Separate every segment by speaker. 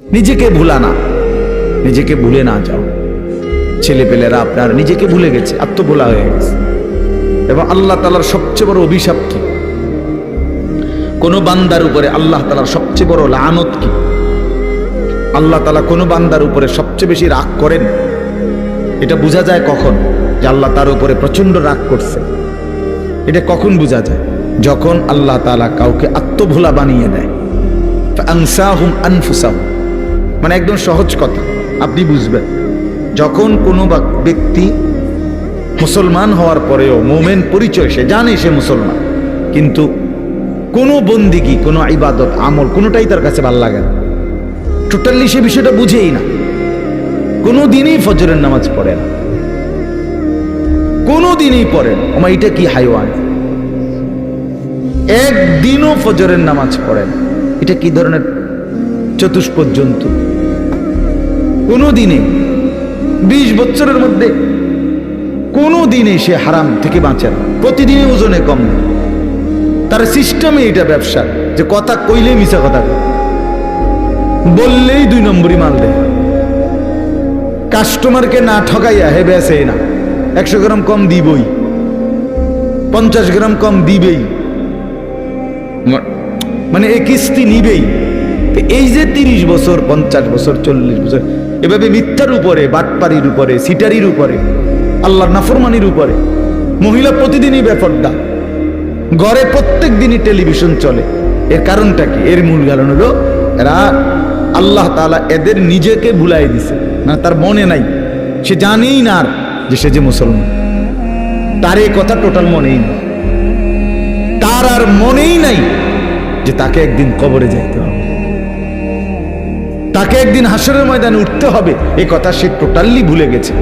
Speaker 1: নিজেকে ভুলা না, নিজেকে ভুলে না যাও। ছেলেপেলেরা আপনার নিজেকে ভুলে গেছে, আত্মভোলা হয়ে গেছে। এবং আল্লাহ তাআলার সবচেয়ে বড় অভিশাপ কি? কোন বান্দার উপরে আল্লাহ তাআলার সবচেয়ে বড় লানত কি? আল্লাহ তাআলা কোন বান্দার উপরে সবচেয়ে বেশি রাগ করেন, এটা বোঝা যায় কখন? যে আল্লাহ তার উপরে প্রচন্ড রাগ করছে। এটা কখন বোঝা যায়? যখন আল্লাহ তাআলা কাউকে আত্মভোলা বানিয়ে দেয়। ফাআনসাহুম আনফুসাহুম, মানে একদম সহজ কথা, আপনি বুঝবেন। যখন কোনো ব্যক্তি মুসলমান হওয়ার পরেও মুমিন পরিচয়, সে জানে সে মুসলমান, কিন্তু কোনো বন্দিগি, কোনো ইবাদত আমল কোনোটাই তার কাছে ভালো লাগে না, টোটালি সে বিষয়টা বুঝেই না। কোনো দিনই ফজরের নামাজ পড়ে না, কোনো দিনই পড়ে না। ওমা এটা কি হাইওয়ান! একদিনও ফজরের নামাজ পড়ে না, এটা কি ধরনের চতুষ্পদ জন্তু! কোনো দিনে 20 বছরের মধ্যে কোনো দিনে সে হারাম থেকে বাঁচে না, প্রতিদিনই ওজনে কম। তার সিস্টেমে এটা ব্যবসা, যে কথা কইলে মিছা কথা কয়, বললেই 2 নম্বরই মাল দেয়, কাস্টমারকে না ঠকাইয়া হে বেসে না। 100 গ্রাম কম দিবই, 50 গ্রাম কম দিবেই, মানে এই কিস্তি নিবেই। এই যে 30 বছর, 50 বছর, 40 বছর এভাবে মিথ্যার উপরে, বাটপারির উপরে, সিটারির উপরে, আল্লাহর নাফরমানির উপরে, মহিলা প্রতিদিনই বেপরদা, ঘরে প্রত্যেক দিনই টেলিভিশন চলে। এর কারণটা কি? এর মূল কারণ হলো এরা, আল্লাহ তাআলা এদের নিজেকে ভুলাই দিছে না, তার মনে নাই, সে জানেই না আর যে সে যে মুসলমান। তার এই কথা টোটাল মনেই নেই, তার আর মনেই নাই যে তাকে একদিন কবরে যাইতে হবে, তাকে একদিন হাসরের ময়দানে উঠতে হবে। এই কথা সে টোটালি ভুলে গেছে।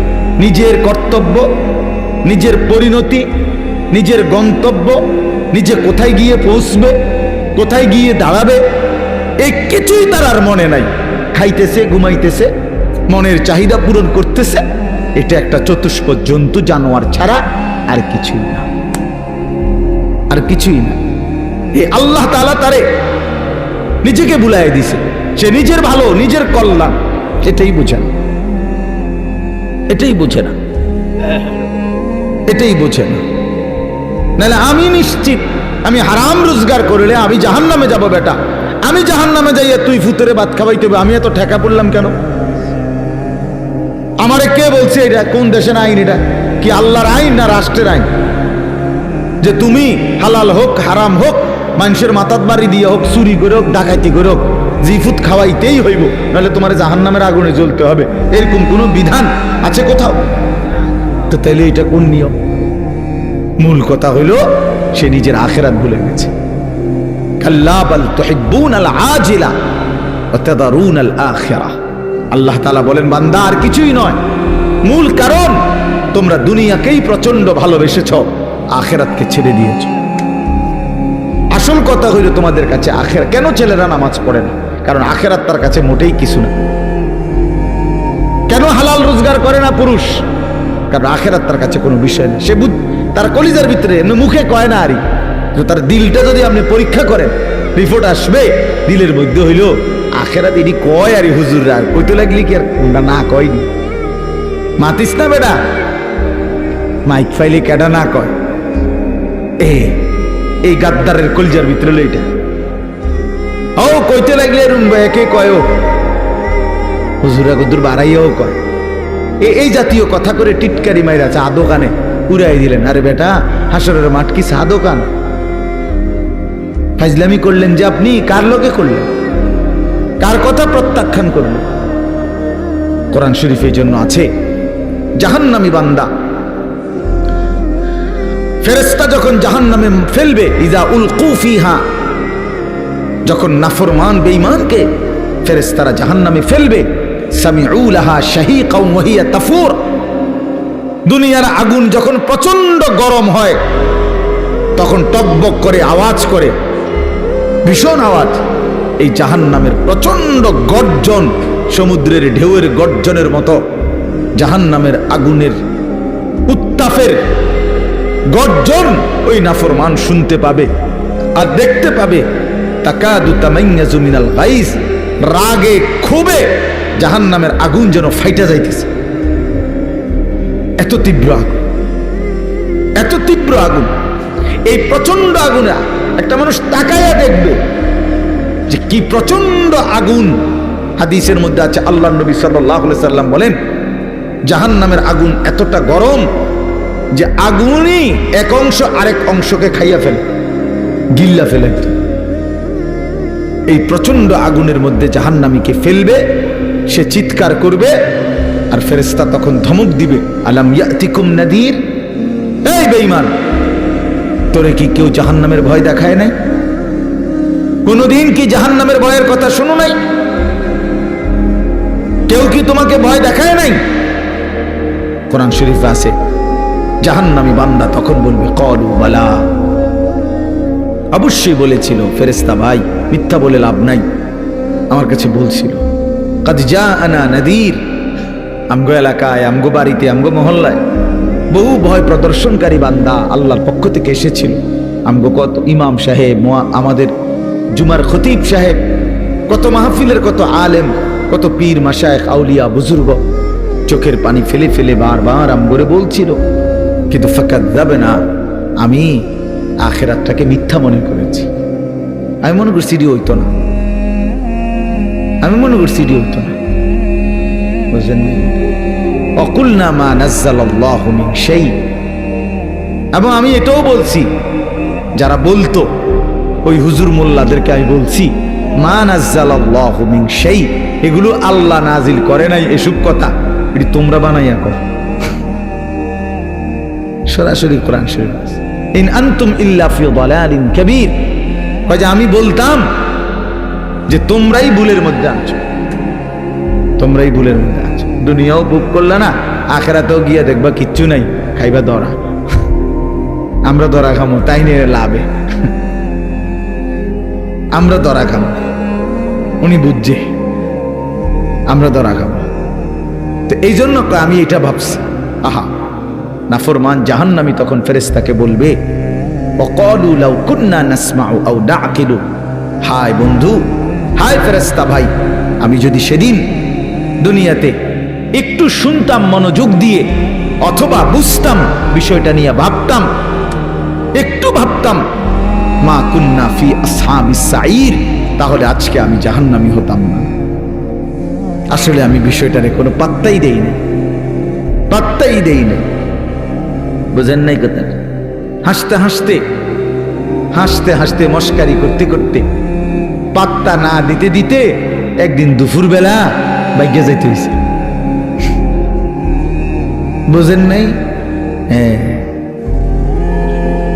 Speaker 1: নিজের কর্তব্য, নিজের পরিণতি, নিজের গন্তব্য, নিজে কোথায় গিয়ে পৌঁছবে, কোথায় গিয়ে দাঁড়াবে, এই কিছুই তার আর মনে নাই। খাইতেছে, ঘুমাইতেছে, মনের চাহিদা পূরণ করতেছে। এটা একটা চতুষ্পদ জন্তু, জানোয়ার ছাড়া আর কিছুই না, আর কিছুই না। এই আল্লাহ তাআলা তারে নিজেকে ভুলাই দিছে। সে নিজের ভালো, নিজের কল্যাণ এটাই বুঝে না, এটাই বুঝে না, এটাই বুঝে না। নাহলে আমি নিশ্চিত, আমি হারাম রোজগার করলে আমি জাহান্নামে যাব। বেটা, আমি জাহান্নামে যাইয়া তুই ফুতুরে ভাত খাওয়াইতে হবে, আমি এত ঠেকা পড়লাম কেন? আমারে কে বলছে? এটা কোন দেশের আইন? এটা কি আল্লাহর আইন না রাষ্ট্রের আইন? যে তুমি হালাল হোক হারাম হোক, মানুষের মাথাত বাড়ি দিয়ে হোক, চুরি করে হোক, ডাকাতি করে হোক, জিফুত খাওয়াইতেই হইব, নাহলে তোমার জাহান্নামের আগুনে জ্বলতে হবে, এরকম কোনো বিধান আছে কোথাও? তো তাইলে এটা কোন নিয়ম? মূল কথা হইল সে নিজের আখিরাত ভুলে গেছে। কাল্লা বাল তুহিব্বুনাল আজিলা ওয়া তাদারুনাল আখিরাহ। আল্লাহ তাআলা বলেন, বান্দা আর কিছুই নয়, মূল কারণ তোমরা দুনিয়াকেই প্রচন্ড ভালোবেসেছো, আখিরাতকে ছেড়ে দিয়েছো। আসল কথা হইল তোমাদের কাছে আখিরাত। কেন ছেলেরা নামাজ পড়ে না? কারণ আখিরাত তার কাছে মোটেই কিছু না। কেন হালাল রোজগার করে না পুরুষ? কারণ আখিরাত তার কাছে কোনো বিষয় না। সে তার কলিজার ভিতরে, মুখে কয় না আরই, তার দিলটা যদি আপনি পরীক্ষা করেন, রিপোর্ট আসবে দিলের মধ্যে হইল আখিরাত। এটি কয় আরই হুজুর, আর কইতে লাগলি কি আর কোনটা না কয়নি? মাতিস না বেটা, মাইক ফাইলে কেডা না কয়? এই গাদ্দারের কলিজার ভিতরে হলো এটা। ও কইতে লাগলে একে কয়, ও হুজুরা গুদুর বাড়াইয়াও কয়। এই জাতীয় কথা করে টিটকারি মাইরা চা দোকানে উড়াই দিলেন। আরে বেটা, হাসরের মাঠ কি চা দোকান? ফাজলামি করলেন যে আপনি, কার লোকে করলেন? কার কথা প্রত্যাখ্যান করলেন? কোরআন শরীফ এই জন্য আছে, জাহান্নামী বান্দা, ফেরেশতা যখন জাহান্নামে ফেলবে, ইজা উলকু ফিহা, যখন নাফরমান বেঈমানকে ফেরেশতারা জাহান্নামে ফেলবে, সামিউ লাহা শাহীকাও ওয়া হিয়া তাফুর। দুনিয়ার আগুন যখন প্রচন্ড গরম হয়, তখন টকবক করে আওয়াজ করে, ভীষণ আওয়াজ। এই জাহান্নামের প্রচন্ড গর্জন, সমুদ্রের ঢেউয়ের গর্জনের মতো জাহান্নামের আগুনের উত্তাপের গর্জন ওই নাফরমান শুনতে পাবে আর দেখতে পাবে। তাকাদু তামাইয়াজু মিনাল গাইজ, রাগে ক্ষোভে জাহান্নামের আগুন যেন ফাইটা যাইতেছে। এত তীব্র আগুন, এত তীব্র আগুন। এই প্রচন্ড আগুনে একটা মানুষ তাকায়া দেখবে যে কি প্রচন্ড আগুন। হাদিসের মধ্যে আছে, আল্লাহ নবী সাল্লাল্লাহু আলাইহি সাল্লাম বলেন, জাহান্নামের আগুন এতটা গরম যে আগুনই এক অংশ আরেক অংশকে খাইয়া ফেলে, গিল্লা ফেলে। এই প্রচন্ড আগুনের মধ্যে জাহান্নামীকে ফেলবে, সে চিৎকার করবে, আর ফেরেশতা তখন ধমক দিবে, আলাম ইয়াতিকুম নাদির, এই বেঈমান, তোরে কি কেউ জাহান্নামের ভয় দেখায় নাই? কোনদিন কি জাহান্নামের ভয়ের কথা শুনো নাই? কেউ কি তোমাকে ভয় দেখায় নাই? কোরআন শরীফে আছে, জাহান্নামী বান্দা তখন বলবে, ক্বালু বালা, অবশ্যই বলেছিল ফেরেশতা ভাই, মিথ্যা বলে লাভ নাই, আমার কাছে বলছিল। কাদ জাআনা নাদির, আমগো এলাকায়, আমগো বাড়িতে, আমগো মহল্লায় বহু ভয় প্রদর্শনকারী বান্দা আল্লাহর পক্ষ থেকে এসেছিল। আমগো কত ইমাম সাহেব, আমাদের জুমার খতিব সাহেব, কত মাহফিলের কত আলেম, কত পীর মাশায়েখ, আউলিয়া, বুজুর্গ চোখের পানি ফেলে ফেলে বারবার আমগরে বলছিল, কিন্তু ফাকাযাবনা, আমি আখিরাতটাকে মিথ্যা মনে করেছি। আমি মনে করছি এটি হইতো না, আমি মনে করছি এটি হইতো না, বুঝলেন? অকুলনা মা নাজ্জালাল্লাহু মিন শাই, এবং আমি এটাও বলছি, যারা বলতো ওই হুজুর মোল্লাদেরকে আমি বলছি, মা নাজ্জালাল্লাহু মিন শাই, এগুলো আল্লাহ নাজিল করে নাই, এসব কথা এটি তোমরা বানাইয়া কর। সরাসরি কোরআন শরীফ, ইন আনতুম ইল্লা ফি দালালিন কাবীর, কাজে আমি বলতাম যে তোমরাই ভুলের মধ্যে আছো, তোমরাই ভুলের মধ্যে আছো। দুনিয়াও ভোগ করলা না, আখিরাতেও গিয়া দেখবা কিচ্ছু নাই, খাইবা ধরা। আমরা ধরা খামো, তাই নিয়ে লাভে আমরা ধরা খামো, উনি বুঝছে আমরা ধরা খামো। তো এই জন্য আমি এটা ভাবছি, আহা, নাফরমান জাহান্নামী তখন ফেরেশতাকে বলবে, ওয়াকালু লাউ কুন্না নাসমাউ আও নাআকিলু, হায় বন্ধু, হায় ফেরেশতা ভাই, আমি যদি সেদিন দুনিয়াতে একটু শুনতাম মনোযোগ দিয়ে, অথবা বুঝতাম, বিষয়টা নিয়ে ভাবতাম, একটু ভাবতাম, মা কুন্না ফি আসহাবিস সাঈর, তাহলে আজকে আমি জাহান্নামী হতাম না। আসলে আমি বিষয়টারে কোনো পাত্তাই দেই না, পাত্তাই দেই না। বুঝেন নাই কথা? হাসতে হাসতে হাসতে হাসতে মস্কারি করতে করতে, পাত্তা না দিতে দিতে একদিন দুপুর বেলা বাইকে যাইতে হয়েছে। বুঝেন নাই? হ্যাঁ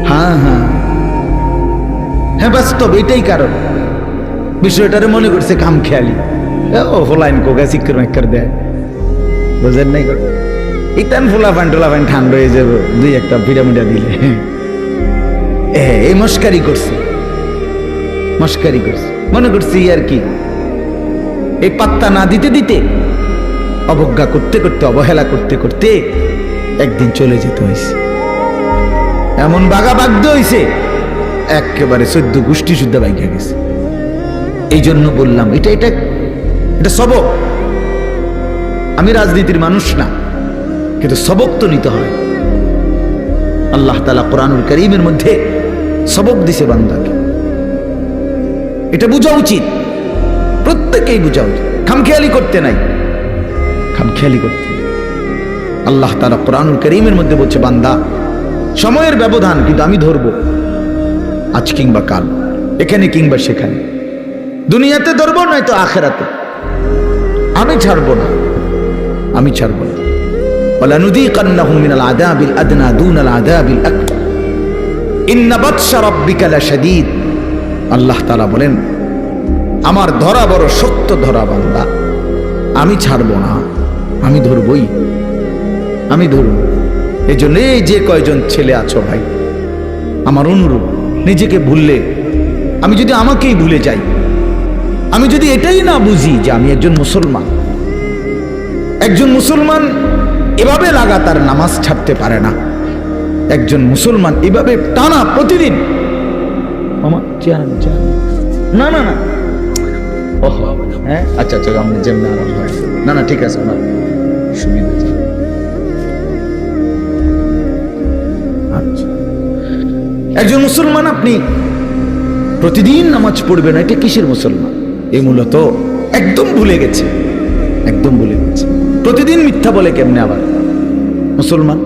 Speaker 1: হ্যাঁ হ্যাঁ হ্যাঁ, বাস্তব এটাই কারণ। বিষয়টারে মনে করছে কাম খেয়ালি, ও ফোলাইন কোকা চিক্কর মেক্কর দেয়। বুঝেন নাই? ইতান ফোলাফান টোলাফান ঠান্ডা হয়ে যাবে দুই একটা পিরামিডা দিলে। এই মস্কারি করছে, মস্কারি করছে, মনে করছি আর কি। এই পাত্তা না দিতে দিতে, অবজ্ঞা করতে করতে, অবহেলা করতে করতে একদিন চলে যেতে হয়েছে। এমন বাঘা বাধ্য হয়েছে, একেবারে 14 গোষ্ঠী শুদ্ধ বাইকে গেছে। এই জন্য বললাম, এটা এটা এটা সবক। আমি রাজনীতির মানুষ না, কিন্তু সবক তো নিতে হয়। আল্লাহ তাআলা কোরআনুল কারীমের মধ্যে সবক দিছে বান্দাকে, এটা বোঝা উচিত, প্রত্যেকেই বোঝা উচিত। খামখেয়ালি করতে নাই, খামখেয়ালি করতে। আল্লাহ তাআলা কোরআনুল কারীমের মধ্যে বলছে, বান্দা, সময়ের ব্যবধান, কিন্তু আমি ধরবো, আজ কিংবা কাল, এখানে কিংবা সেখানে, দুনিয়াতে ধরবো নয়তো আখিরাতে। আমি ছাড়বো না, আমি ছাড়বো না। ওয়ালানুযীকান্নাহুম মিনাল আযাবিল আদনা দুনাল আযাবিল আকবার ইন্না বাতশা রাব্বিকা লাশাদীদ। আল্লাহ তাআলা বলেন, আমার ধরা বড় শক্ত ধরা বান্দা, আমি ছাড়বো না, আমি ধরবই, আমি ধরব। এই জন্য এই যে কয়জন ছেলে আছো ভাই, আমার অনুরোধ, নিজেকে ভুললে, আমি যদি আমাকেই ভুলে যাই, আমি যদি এটাই না বুঝি যে আমি একজন মুসলমান, একজন মুসলমান এভাবে লাগাতার নামাজ ছাড়তে পারে না, একজন মুসলমান এভাবে টানা প্রতিদিন, না না না, ওহ হ্যাঁ আচ্ছা আচ্ছা, আপনি যেমনি আরাম হয়। না না ঠিক আছে, আমার সুবিধা আছে। আচ্ছা, একজন মুসলমান আপনি প্রতিদিন নামাজ পড়বেন, এটা কিসের মুসলমান? এই মূলত একদম ভুলে গেছে, একদম ভুলে গেছে। প্রতিদিন মিথ্যা বলে কেমনে আবার মুসলমান?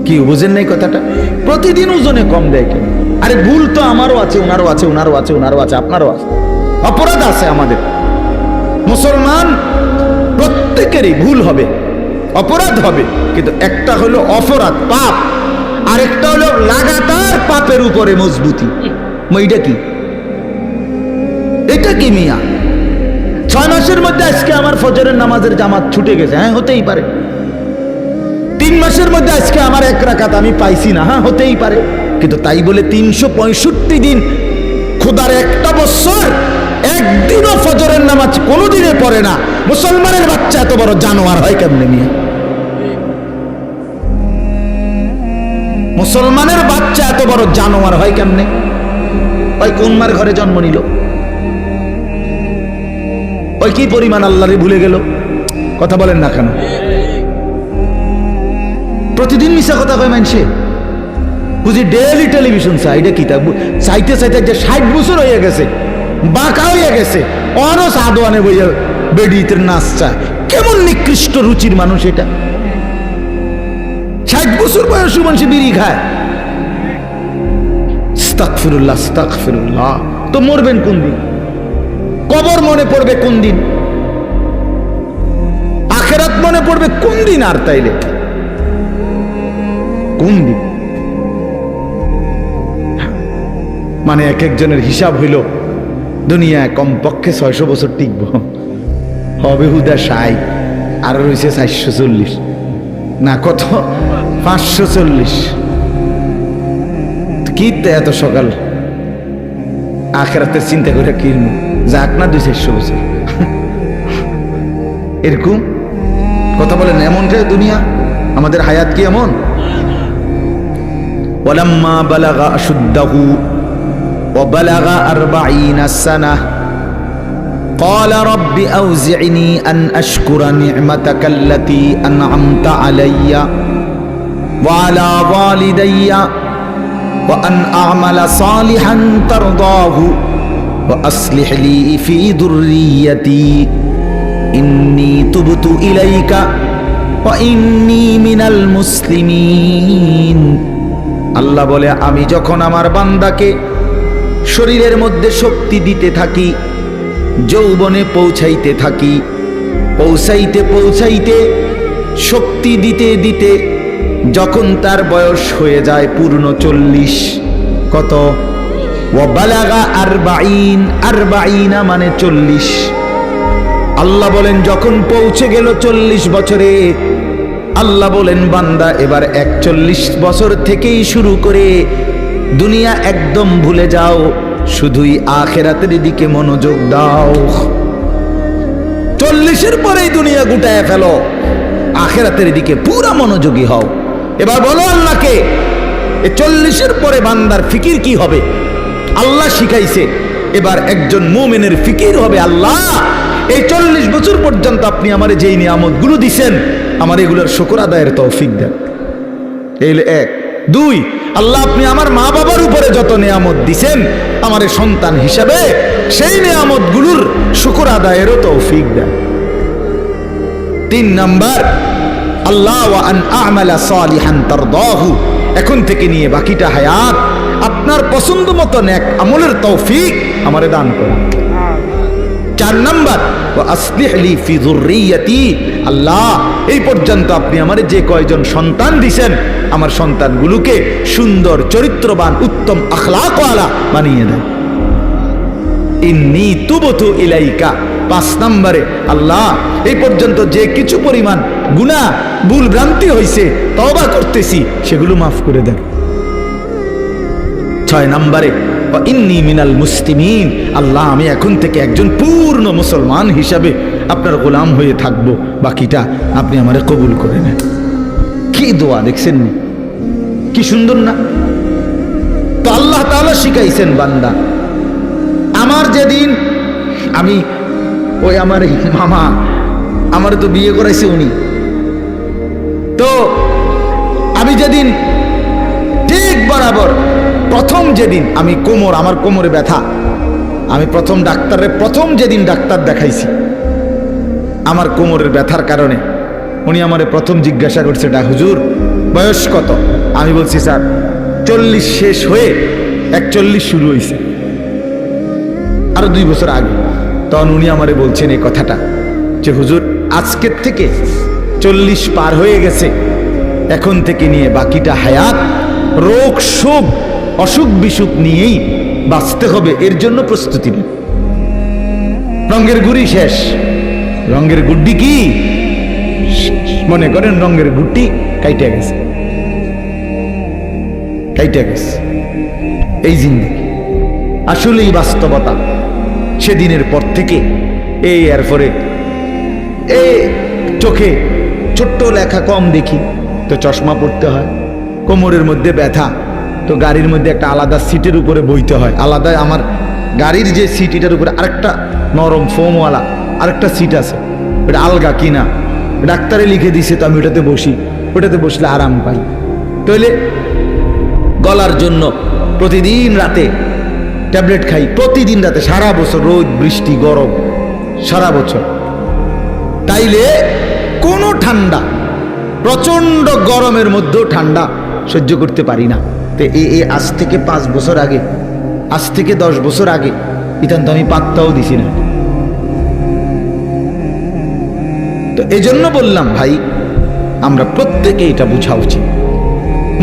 Speaker 1: কি বুঝেন নাই কথাটা? প্রতিদিন ওজনে কম দেয় কেন? আরে ভুল তো আমারও আছে, ওনারও আছে, ওনারও আছে, ওনারও আছে, আপনারও আছে, অপরাধ আছে আমাদের। মুসলমান প্রত্যেকেরই ভুল হবে, অপরাধ হবে, কিন্তু একটা হলো অপরাধ পাপ, আরেকটা হলো লাগাতার পাপের উপরে মজবুতি। এইটা কি? এটা কি মিয়া? 6 মাসের মধ্যে আজকে আমার ফজরের নামাজের জামাত ছুটে গেছে, হ্যাঁ হতেই পারে। 3 মাসের মধ্যে আজকে আমার 1 রাকাত আমি পাইছি না, হ্যাঁ হতেই পারে। কিন্তু তাই বলে 365 দিন, খোদার একটা বছর একদিনও ফজরের নামাজ কোনোদিনে পড়ে না মুসলমানের বাচ্চা এত বড় জানোয়ার হয় কেমনে মিয়া? মুসলমানের বাচ্চা এত বড় জানোয়ার হয় কেমনে? ওই কোন মার ঘরে জন্ম নিল? ওই কি পরিমাণ আল্লাহরে ভুলে গেল? কথা বলেন না কেন? প্রতিদিন মিশা কথা কয় মানুষে, বুঝি ডেইলি টেলিভিশন চাই। এটা কি তা চাইতে চাইতে যে 60 বছর হয়ে গেছে, বাঁকা হয়ে গেছে, অনস আদোয়ানে বইয়া বেডিতে নাচ চায়। কেমন নিকৃষ্ট রুচির মানুষ এটা! 60 বছর বয়সী মানুষ বিড়ি খায়। আস্তাগফিরুল্লাহ, আস্তাগফিরুল্লাহ। তো মরবেন কোন দিন? কবর মনে পড়বে কোন দিন? আখিরাত মনে পড়বে কোন দিন? আর তাইলে কোন দিন? মানে এক একজনের হিসাব হইল দুনিয়ায় কমপক্ষে 600 বছর টিকব, হবে হুদা 60, আর রয়েছে 440 না কত 540। কি এত সকাল আখিরাতের চিন্তা করে কি যাক না 200-400 বছর এরকম কথা বলেন। এমনটাই দুনিয়া, আমাদের হায়াত কি এমন? ওয়ালাম্মা বালাগা আশুদ্দাহু ওয়া বালাগা 40 সানাহ قال رب أوزعني أن أشكر نعمتك التي أنعمت علي وعلى والدي وأن أعمل صالحا ترضاه وأصلح لي في ذريتي إني تبت إليك وإني من المسلمين। আল্লাহ বলে, আমি যখন আমার বান্দাকে শরীরের মধ্যে শক্তি দিতে থাকি, যৌবনে পৌঁছাইতে থাকি, পৌঁছাইতে পৌঁছাইতে শক্তি দিতে দিতে যখন তার বয়স হয়ে যায় পূর্ণ 40, কত? ওয়া বালাগা 40, 40 মানে 40। আল্লাহ বলেন যখন পৌঁছে গেল 40 বছরে, আল্লাহ বলেন বান্দা এবার 41 বছর থেকেই শুরু করে দুনিয়া একদম ভুলে যাও, শুধুই আখিরাতের দিকে মনোযোগ দাও। 40-এর পরেই দুনিয়া গুটায় ফেলো, আখিরাতের দিকে পুরা মনোযোগী হও। এবার বলো আল্লাহকে, এই 40-এর পরে বান্দার ফিকির কি হবে? আল্লাহ শিখাইছে এবার একজন মুমিনের ফিকির হবে, আল্লাহ এই 40 বছর পর্যন্ত আপনি আমারে যেই নিয়ামতগুলো দিছেন, আমার এগুলোর শুকর আদায়ের তৌফিক দেন। এই 1। 2, আল্লাহ আপনি আমার মা বাবার উপরে যত নিয়ামত দিছেন আমার সন্তান হিসাবে, সেই নিয়ামতগুলোর শুকর আদায়েরও তৌফিক দেন। 3 নাম্বার, আল্লাহ ওয়া আন আ'মালা সালিহান তারদাহু, এখন থেকে নিয়ে বাকিটা হায়াত আপনার পছন্দ মতো নেক আমলের তৌফিক আমারে দান করুন। 4 নাম্বার, ওয়া আসলিহ লি ফি যুররিয়াতি, আল্লাহ এই পর্যন্ত আপনি আমারে যে কয়জন সন্তান দিছেন, আমার সন্তানগুলোকে সুন্দর, চরিত্রবান, উত্তম আখলাকওয়ালা বানিয়ে দেন। ইন্নী তুবতু ইলাইকা। 5 নম্বরে, আল্লাহ এই পর্যন্ত যে কিছু পরিমাণ গুনাহ ভুল ভ্রান্তি হয়েছে তওবা করতেছি, সেগুলো মাফ করে দেন। 6 নম্বরে, ইন্নী মিনাল মুসলিমিন, আল্লাহ আমি এখন থেকে একজন পূর্ণ মুসলমান হিসাবে আপনার গোলাম হয়ে থাকবো, বাকিটা আপনি আমারে কবুল করে নেন। কি দোয়া দেখছেন, কি সুন্দর না? তো আল্লাহ তাআলা শিখাইছেন বান্দা, আমার যেদিন আমি ওই আমার এই মামা, আমার তো বিয়ে করাইছে উনি। তো আমি যেদিন ঠিক বরাবর প্রথম যেদিন আমি আমার কোমরে ব্যথা, আমি প্রথম যেদিন ডাক্তার দেখাইছি আমার কোমরের ব্যথার কারণে, উনি আমারে প্রথম জিজ্ঞাসা করছে, হুজুর বয়স কত? আমি বলছি স্যার 40 শেষ হয়ে 41 শুরু হয়েছে, আরো 2 বছর আগে। তখন উনি আমারে বলছেন এই কথাটা যে হুজুর আজকের থেকে 40 পার হয়ে গেছে, এখন থেকে নিয়ে বাকিটা হায়াত রোগ শোক অসুখ বিসুখ নিয়েই বাঁচতে হবে, এর জন্য প্রস্তুতি নেন। রঙের গুড়ি শেষ, রঙের গুড্ডি কি মনে করেন, রঙের গুটি কাইটে গেছে, এই জিন্দেগি আসলেই বাস্তবতা। সেদিনের পর থেকে এরপরে চোখে ছোট্ট লেখা কম দেখি, তো চশমা পড়তে হয়। কোমরের মধ্যে ব্যথা, তো গাড়ির মধ্যে একটা আলাদা সিটের উপরে বইতে হয়, আলাদা। আমার গাড়ির যে সিট, এটার উপরে আরেকটা নরম ফোমওয়ালা আরেকটা সিট আছে, ওটা আলগা কিনা, ডাক্তারে লিখে দিছে, তো আমি ওটাতে বসি, ওটাতে বসলে আরাম পাই। তাহলে গলার জন্য প্রতিদিন রাতে ট্যাবলেট খাই, প্রতিদিন রাতে, সারা বছর, রোদ বৃষ্টি গরম সারা বছর। তাইলে কোনো ঠান্ডা, প্রচন্ড গরমের মধ্যেও ঠান্ডা সহ্য করতে পারি না। তো আজ থেকে 5 বছর আগে, আজ থেকে 10 বছর আগে ইতান তো আমি পাত্তাও দিছি না। তো এই জন্য বললাম ভাই, আমরা প্রত্যেকে এটা বোঝা উচিত।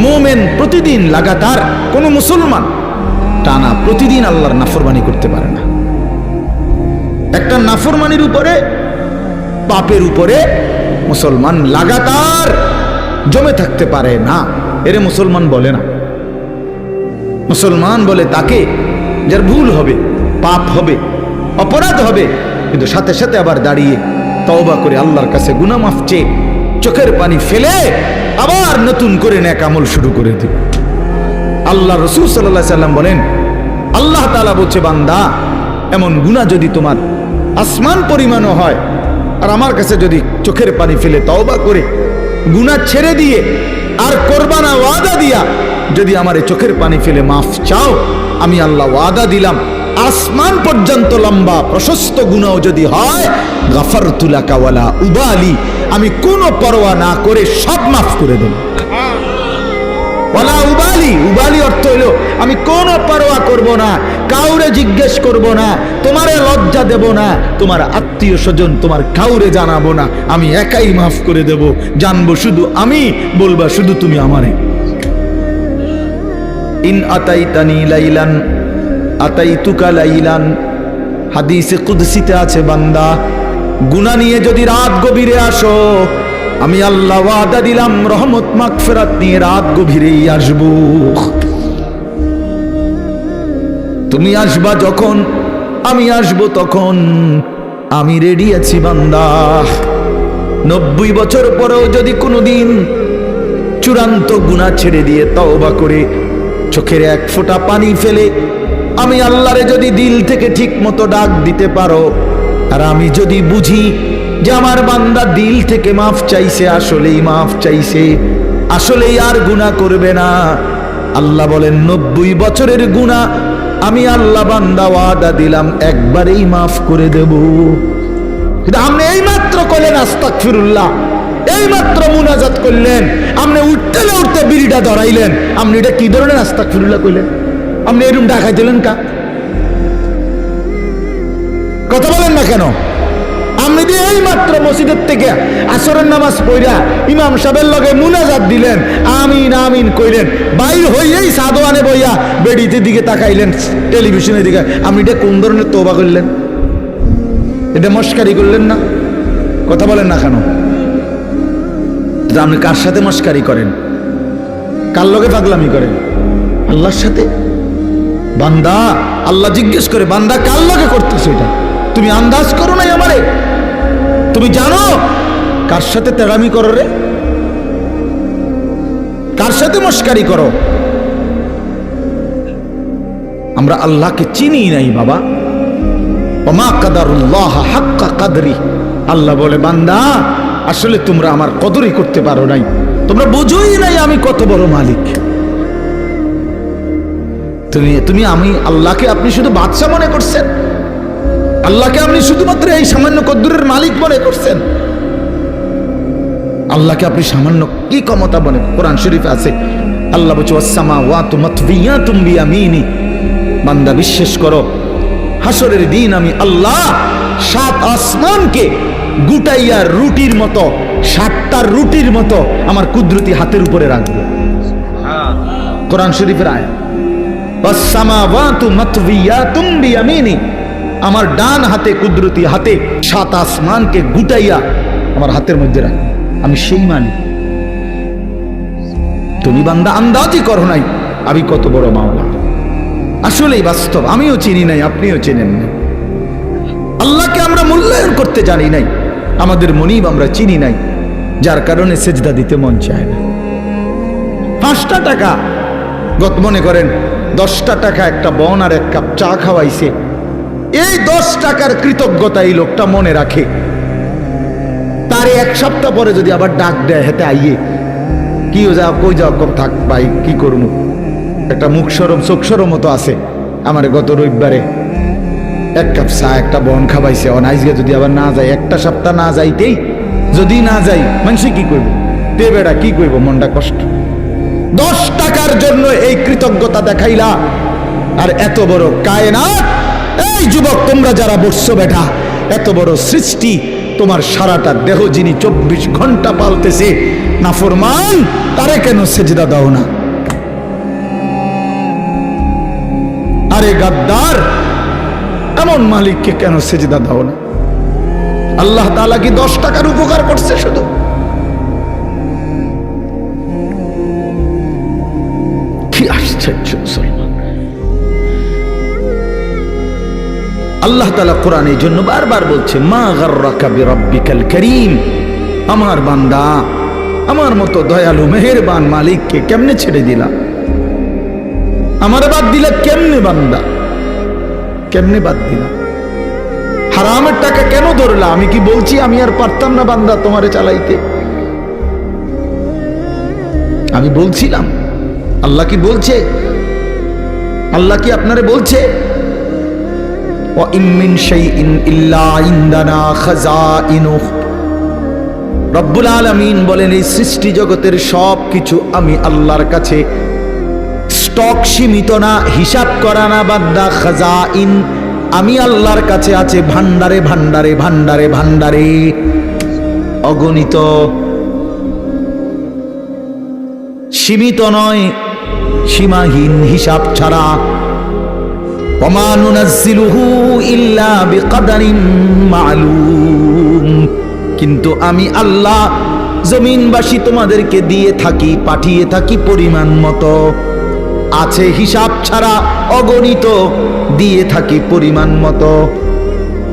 Speaker 1: মোমেন প্রতিদিন লাগাতার, কোন মুসলমান টানা প্রতিদিন আল্লাহর নাফরমানি করতে পারে না। একটা নাফরমানির উপরে, পাপের উপরে মুসলমান লাগাতার জমে থাকতে পারে না, এরে মুসলমান বলে না। মুসলমান বলে তাকে যার ভুল হবে, পাপ হবে, অপরাধ হবে, কিন্তু সাথে সাথে আবার দাঁড়িয়ে তওবা করে আল্লাহর কাছে গুনাহ মাফ চেয়ে চোখের পানি ফেলে আবার নতুন করে নেক আমল শুরু করে দিবে। আল্লাহ রাসূল সাল্লাল্লাহু আলাইহি সাল্লাম বলেন, আল্লাহ তাআলা বলছে, বান্দা এমন গুনাহ যদি তোমার আসমান পরিমাণও হয়, আর আমার কাছে যদি চোখের পানি ফেলে তওবা করে গুনাহ ছেড়ে দিয়ে আর কোরবানা ওয়াদা দিয়া যদি আমার এই চোখের পানি ফেলে মাফ চাও, আমি আল্লাহ ওয়াদা দিলাম, আসমান পর্যন্ত লম্বা প্রশস্ত গুনাহ যদি হয়, গাফারতু লাকা ওয়ালা উবালি, আমি কোনো পরোয়া না করে সব মাফ করে দেব। ওয়ালা উবালি, উবালি অর্থ হলো আমি কোনো পরোয়া করব না, কাউরে জিজ্ঞেস করব না, তোমারে লজ্জা দেব না, তোমার আত্মীয় স্বজন তোমার কাউরে জানাবো না, আমি একাই মাফ করে দেব। জানবো শুধু আমি, বলবা শুধু তুমি আমারে। ইন আতাইতানি লাইলান আতাইতুকা লাইলান, হাদিসে কুদসিতে আছে, বান্দা গুনাহ নিয়ে যদি রাত গভীরে আসো, আমি আল্লাহ ওয়াদা দিলাম রহমত মাগফিরাত নিয়ে রাত গভীরেই আসব। তুমি আসবা যখন, আমি আসব তখন, আমি রেডি আছি বান্দা। 90 বছর পরেও যদি কোনোদিন চূড়ান্ত গুনাহ ছেড়ে দিয়ে তওবা করে চোখের এক ফোঁটা পানি ফেলে আমি আল্লাহরে যদি দিল থেকে ঠিক মতো ডাক দিতে পারো, আর আমি যদি বুঝি যে আমার বান্দা দিল থেকে মাফ চাইছে, আসলেই মাফ চাইছে, আসলেই আর গুনাহ করবে না, আল্লাহ বলেন 90 বছরের গুনাহ আমি আল্লাহ বান্দা ওয়াদা দিলাম একবারেই মাফ করে দেব। কিন্তু আপনি এই মাত্র করলেন আস্তাগফিরুল্লাহ, এই মাত্র মুনাজাত করলেন, আপনি উঠতে না উঠতে বিড়িটা ধরাইলেন, আপনি এটা কি ধরনের আস্তাগফিরুল্লাহ কইলেন? আপনি এরকম ডাকাই দিলেন কা? কথা বলেন না কেন? আপনি যে এই মাত্র মসজিদের থেকে আসরের নামাজ পড়া ইমাম সাহেবের লগে মুনাজাত দিলেন, আমিন আমিন কইলেন, বাইর হইয়াই সাদওয়ানে বইয়া বেডিতে দিকে তাকাইলেন, টেলিভিশনের দিকে, আপনি এটা কোন ধরনের তওবা করলেন? এটা মস্কারি করলেন না? কথা বলেন না কেন? আপনি কার সাথে মস্কারি করেন? কার লগে পাগলামি করেন? আল্লাহর সাথে। বান্দা, আল্লাহ জিজ্ঞেস করে, বান্দা কার লগে করতেছ এটা? তুমি আন্দাজ করো নাই আমারে? তুমি জানো কার সাথে তেড়ামি করো রে? কার সাথে মস্কারি করো? আমরা আল্লাহকে চিনি নাই বাবা। ওমা কাদারুল্লাহ হাক্কা কাদরি। আল্লাহ বলে, বান্দা আসলে তোমরা আমার কদরই করতে পারো নাই, তোমরা বুঝোই নাই আমি কত বড় মালিক। তুমি আমি আল্লাহকে আপনি শুধু বাদশা মনে করছেন, আল্লাহকে আপনি শুধুমাত্র এই সামান্য কদ্দুরের মালিক মনে করছেন। আল্লাহকে আপনি সামান্য কি ক্ষমতা মনে, কোরআন শরীফে আছে আল্লাহ বলছে ওয়াসসামাওয়াতু মাতবিয়াতুম বিয়ামিনি। বান্দা বিশ্বাস করো, হাসরের দিন আমি আল্লাহ 7 আসমানকে গুটাইয়া রুটির মতো, 7টা রুটির মতো আমার কুদরতি হাতের উপরে রাখবো। কোরআন শরীফের আয়াত, ওয়াসসামাওয়াতু মাতবিয়াতুম বিয়ামিনি। আমার ডান হাতে, কুদরতি হাতে 7 আসমানকে গুটাইয়া আমার হাতের মধ্যে রাখবো। আমি সেই মালিক। তুমি বান্দা আন্দাজই করো নাই আমি কত বড় মাওলা। আসলেই বাস্তব, আমিও চিনি নাই, আপনিও চেনেন না। আল্লাহকে আমরা মূল্যায়ন করতে জানি নাই, আমাদের মনিব আমরা চিনি নাই, যার কারণে সেজদা দিতে মন চায় না। 5টা টাকা, গত মনে করেন 10টা টাকা একটা বন আর 1 কাপ চা খাওয়াইছে, এই 10 টাকার কৃতজ্ঞতা এই লোকটা মনে রাখে। তার 1 সপ্তাহ পরে যদি আবার ডাক দেয়, হেতে আইয়ে কি যাও কই যাও, কম থাক ভাই কি করবো, একটা মুখ সরম চোখ সরম মতো আছে। আমার গত রবিবারে 1 কাপ চা একটা বন খাওয়াইছে, অনাইজকে যদি আবার না যায়, 1টা সপ্তাহ না যাইতেই যদি না যাই, মানুষে কি করবো, তে বেড়া কি করবো, মনটা কষ্ট। 10 টাকার জন্য এই কৃতজ্ঞতা দেখাইলা, আর এত বড় কায়নাত, এই যুবক তোমরা যারা বসছো বেটা, এত বড় সৃষ্টি, তোমার সারাটা দেহ যিনি 24 ঘন্টা পালতেছে, নাফরমান তারে কেন সেজদা দাও না? আরে গাদ্দার, এমন মালিককে কেন সেজদা দাও না? আল্লাহ তাআলা কি 10 টাকার উপকার করছে শুধু? কি আশ্চর্য মুসলমান! আল্লাহ তাআলা কোরআনে এই জন্য বারবার বলছে, মা গাররাকা বিরাব্বিকাল কারীম। আমার বান্দা, আমার মতো দয়ালু মেহেরবান মালিককে কেমনে ছেড়ে দিলা? আমার বাদ দিলা কেমনে বান্দা? কেমনে বাদ দিলা? হারামের টাকা কেন ধরলা? আমি কি বলছি আমি আর পারতাম না বান্দা তোমারে চালাইতে? আমি বলছিলাম? আল্লাহ কি বলছে? আল্লাহ কি আপনারে বলছে ওয়া ইন মিন শাইইন ইল্লা ইনদানা খাযাইনুহু? রব্বুল আলামিন বলেন, এই সৃষ্টি জগতের সব কিছু আমি আল্লাহর কাছে, স্টক সীমিত না, হিসাব করা না বান্দা, খাযাইন আমি আল্লাহর কাছে আছে ভান্ডারে ভান্ডারে ভান্ডারে ভান্ডারে, অগণিত, সীমিত নয়, সীমাহীন, হিসাব ছাড়া। ওমা নুনাজ্জিলুহু ইল্লা বিকদারিন মালুম। কিন্তু আমি আল্লাহ জমিনবাসী তোমাদেরকে দিয়ে থাকি, পাঠিয়ে থাকি পরিমাণ মতো, আছে হিসাব ছাড়া, অগণিত, দিয়ে থাকি পরিমাণ মতো।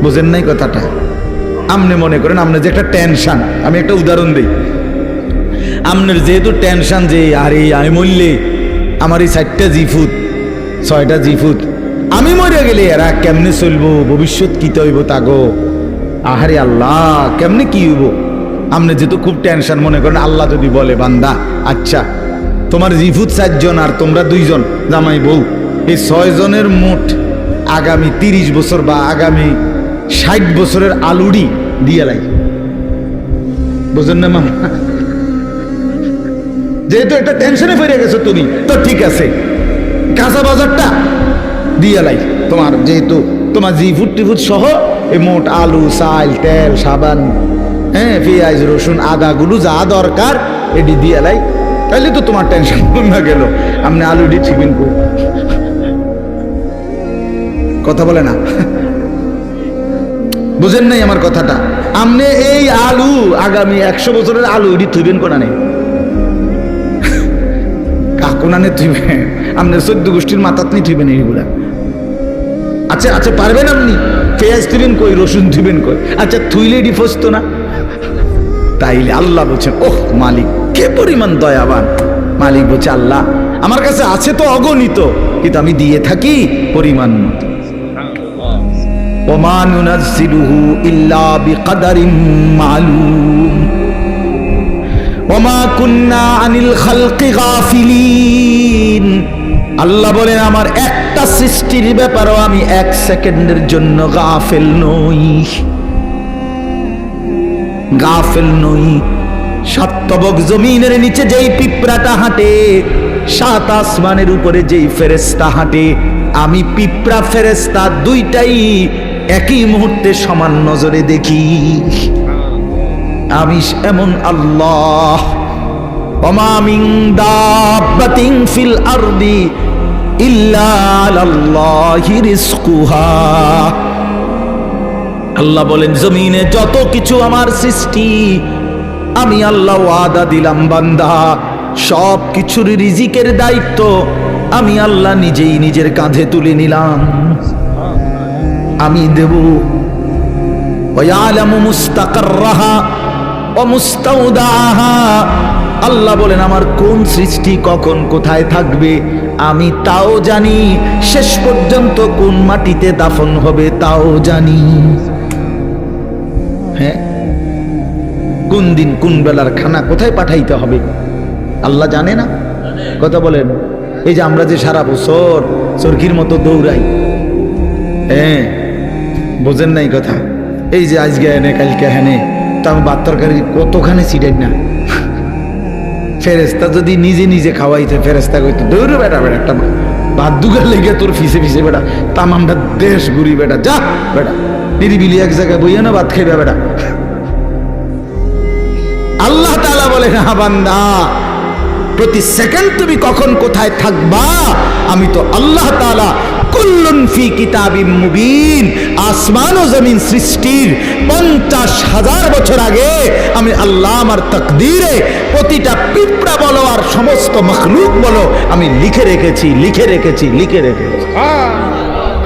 Speaker 1: বুঝেন নাই কথাটা? আপনি মনে করেন আপনার যে একটা টেনশন, আমি একটা উদাহরণ দিই, আপনার যেহেতু টেনশন যে আরে আমি মরলে আমার এই 4টা জিফুত 6টা জিফুত, আমি মরে গেলে এরা কেমনে চলবো, ভবিষ্যৎ কি হইব তাগো, আহারে আল্লাহ কেমনে কি হইব, আপনি যেহেতু খুব টেনশন মনে করেন, আল্লাহ যদি বলে বান্দা আচ্ছা তোমার জিফুত 4 জন আর তোমরা 2 জন জামাই বউ, এই 6 জনের মোট আগামী 30 বছর বা আগামী 60 বছরের আলুড়ি দিয়ে লাই। বুঝেন না মামা? যেহেতু একটা টেনশনে পড়ে গেছো তুমি, তো ঠিক আছে কাঁচা বাজারটা দিয়ে লাই তোমার, যেহেতু তোমার জিফুট টিফুট সহ এই মোট আলু, চাল, তেল, সাবান, হ্যাঁ পেঁয়াজ, রসুন, আদাগুলো যা দরকার এটি দিয়ে লাই, তাইলে তো তোমার টেনশন কমে গেল। আপনি আলুটি ঠিকবেন কো, কথা বলে না? বুঝেন নাই আমার কথাটা? আপনি এই আলু আগামী 100 বছরের আলু এটি থইবেন কোনা নেই, কাকুনানে থইবেন, আপনার 14 গোষ্ঠীর মাথাত নিয়ে থইবেন এইগুলা। আচ্ছা আচ্ছা পারবেন আপনি? পেঁয়াজ থইবেন কই, রসুন থইবেন কই? আচ্ছা থুইলে এটি ফসতো না? তাইলে আল্লাহ বলছেন, ওহ মালিক কে পরিমাণ দয়াবান। মালিক বলছে, আল্লাহ আমার কাছে আছে তো অগণিত, কিন্তু আমি দিয়ে থাকি পরিমাণ মতো। ওমা নুনাজ্জিলুহু ইল্লা বিকদারিম মালুম ওমা কুন্না আনিল খালকি গাফিলিন। আল্লাহ বলেন আমার একটা সৃষ্টির ব্যাপারেও আমি এক সেকেন্ডের জন্য গাফেল নই, গাফেল নই। সাতবক জমিনের নিচে যেই পিঁপড়াটা হাঁটে, সাত আসমানের উপরে যেই ফেরেশতা হাঁটে, আমি পিঁপড়া ফেরেশতা দুইটাই একই মুহূর্তে সমান নজরে দেখি। আমি এমন আল্লাহ। ওমা মিন দাব্বাতিন ফিল আরদি ইল্লা আলাল্লাহি রিজকুহা। আল্লাহ বলেন জমিনে যত কিছু আমার সৃষ্টি, আমি আল্লাহ ওয়াদা দিলাম বান্দা সব কিছুর রিজিকের দায়িত্ব আমি আল্লাহ নিজেই নিজের কাঁধে তুলে নিলাম, আমি দেব। ওয়ায়ালামু মুস্তাকাররাহা ওয়া মুস্তাউদাহা। আল্লাহ বলেন আমার কোন সৃষ্টি কখন কোথায় থাকবে আমি তাও জানি, শেষ পর্যন্ত কোন মাটিতে দাফন হবে তাও জানি। হ্যাঁ, কোন দিন কোন বেলার খানা কোথায় পাঠাইতে হবে আল্লাহ জানে না? কথা বলেন। এই যে আমরা যে সারা বছর চরকির মতো দৌড়াই, হ্যাঁ বোঝেন নাই কথা। এই যে আজকে এনে কালকে হেনে, তা আমি ভাত তরকারি কতখানি ছিটাই না। ফেরেস্তা যদি নিজে নিজে খাওয়াইতে, ফেরেস্তা কইতো দৌড় বেটা বেটা একটা ভাত দুগার লেগে তোর ফিসে ফিসে বেটা তামামটা দেশ ঘুরি বেটা, যা বেটা নিরিবিলি এক জায়গায় বইয়া না ভাত খাইবে বেটা। আল্লাহ তাআলা বলে না বান্দা প্রতি সেকেন্ড তুমি কখন কোথায় থাকবা আমি তো আল্লাহ তাআলা কুল্লুন ফি কিতাবিম মুবিন। আসমান ও জমিন সৃষ্টির 50,000 বছর আগে আমি আল্লাহ আমার তাকদীরে প্রতিটা পিঁপড়া বলো আর সমস্ত মখলুক বলো আমি লিখে রেখেছি, লিখে রেখেছি, লিখে রেখেছি।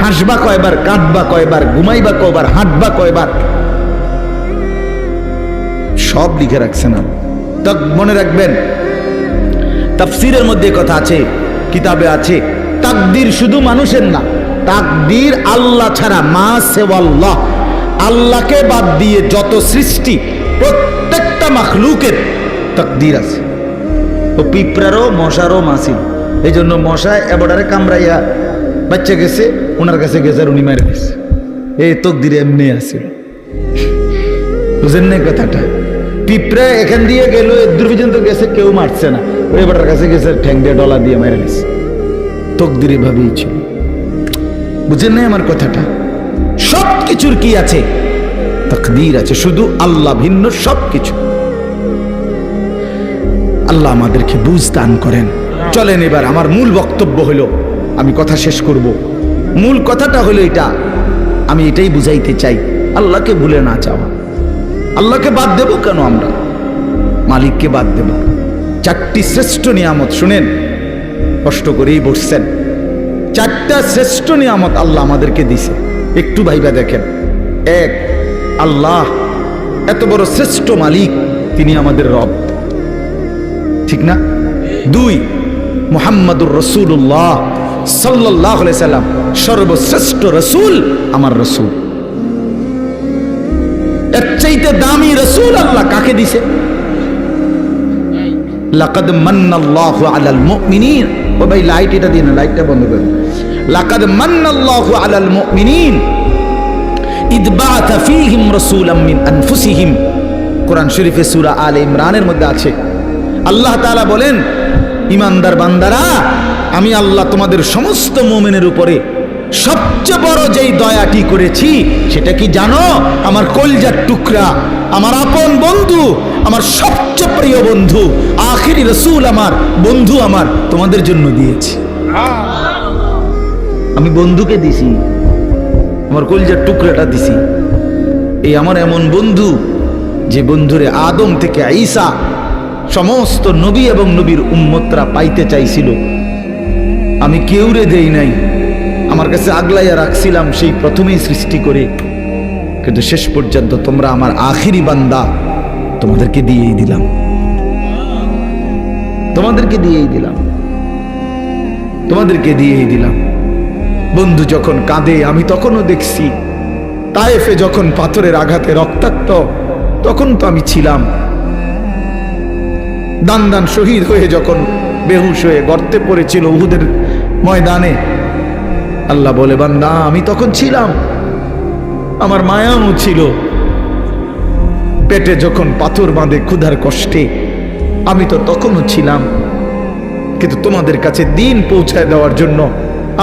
Speaker 1: হাসবা কয়বার, কাঁদবা কয়বার, ঘুমাইবা কয়বার, হাঁটবা কয়বার, সব লিখে রাখছে না। তো মনে রাখবেন তাফসীরের মধ্যে কথা আছে, কিতাবে আছে, তাকদীর শুধু মানুষের না, তাকদীর আল্লাহ ছাড়া, মা সেওয়াল্লাহ, আল্লাহকে বাদ দিয়ে যত সৃষ্টি প্রত্যেকটা মাখলুকের তাকদীর আছে। ও পিঁপড়ারও মশারও মাসি, এই জন্য মশায় এবারে কামড়াইয়া বাচ্চা গেছে, ওনার কাছে গেছে আর উনি মেরে গেছে। এই তাকদীরে এমনি আছে, বুঝেন না কথাটা? পিঁপড়া এখান দিয়ে গেল, দূর পর্যন্ত গেছে, কেউ মারছে না, এবারের কাছে গেছে ঠ্যাং দিয়ে ডলা দিয়ে মেরে গেছে। তাকদীরে ভাবেই ছিল, বুঝেন না আমার কথাটা? সব কিছুর কি আছে? তাকদীর আছে, শুধু আল্লাহ ভিন্ন সব কিছু। আল্লাহ আমাদেরকে বুঝ দান করেন। চলেন এবার আমার মূল বক্তব্য হলো, আমি কথা শেষ করব। মূল কথাটা হলো এটা, আমি এটাই বুঝাইতে চাই, আল্লাহকে ভুলে না চাওয়া। আল্লাহকে বাদ দেব কেন আমরা? মালিককে বাদ দেব। 4টি শ্রেষ্ঠ নিয়ামত, শুনেন, কষ্ট করেই বসছেন, 4টা শ্রেষ্ঠ নিয়ামত আল্লাহ আমাদেরকে দিছে, একটু ভাইবা দেখেন। 1, আল্লাহ এত বড় শ্রেষ্ঠ মালিক, তিনি আমাদের রব, ঠিক না? 2, মুহাম্মাদুর রাসূলুল্লাহ সাল্লাল্লাহু আলাইহি সাল্লাম সর্বশ্রেষ্ঠ রাসূল, আমার রাসূল। এর চাইতে দামি রাসূল আল্লাহ কাকে দিছে? লাকাদ মান্নাল্লাহু আলাল মুমিনিন। ও ভাই লাইট এটা দিন, লাইটটা বন্ধ করুন। লাকাদ মান্নাল্লাহু আলাল মুমিনিন ইদ বাআথা ফীহিম রাসূলাম মিন আনফুসিহিম। কোরআন শরীফে সূরা আলে ইমরানের মধ্যে আছে। আল্লাহ তাআলা বলেন, ঈমানদার বান্দারা, আমি আল্লাহ তোমাদের সমস্ত মুমিনের উপরে সবচেয়ে বড় যেই দয়াটি করেছি সেটা কি জানো? আমার কলিজার টুকরা, আমার আপন বন্ধু, আমার সবচেয়ে প্রিয় বন্ধু, আখিরি রাসূল, আমার বন্ধু, আমার তোমাদের জন্য দিয়েছি। আমি বন্ধুকে দিছি, আমার কলিজার টুকরাটা দিছি। এই আমার এমন বন্ধু, যে বন্ধুরে আদম থেকে ঈসা সমস্ত নবী এবং নবীর উম্মতরা পাইতে চাইছিল, আমি কেউরে দেই নাই, আমার কাছে আগলাইয়া রাখছিলাম সেই প্রথমেই সৃষ্টি করে, কিন্তু শেষ পর্যন্ত তোমরা আমার আখিরি বান্দা, তোমাদেরকে দিয়েই দিলাম, তোমাদেরকে দিয়েই দিলাম, তোমাদেরকে দিয়েই দিলাম। বন্ধু যখন কাঁদে আমি তখনও দেখছি, তায়েফে যখন পাথরের আঘাতে রক্তাক্ত, তখন তো আমি ছিলাম। দান দান শহীদ হয়ে যখন বেহুশ হয়ে গর্তে পড়েছিল উহুদের ময়দানে, আল্লাহ বলে বান্দা আমি তখন ছিলাম, আমার মায়াও ছিল। পেটে যখন পাথর বাঁধে ক্ষুধার কষ্টে, আমি তো তখনও ছিলাম। কিন্তু তোমাদের কাছে দিন পৌঁছায় দেওয়ার জন্য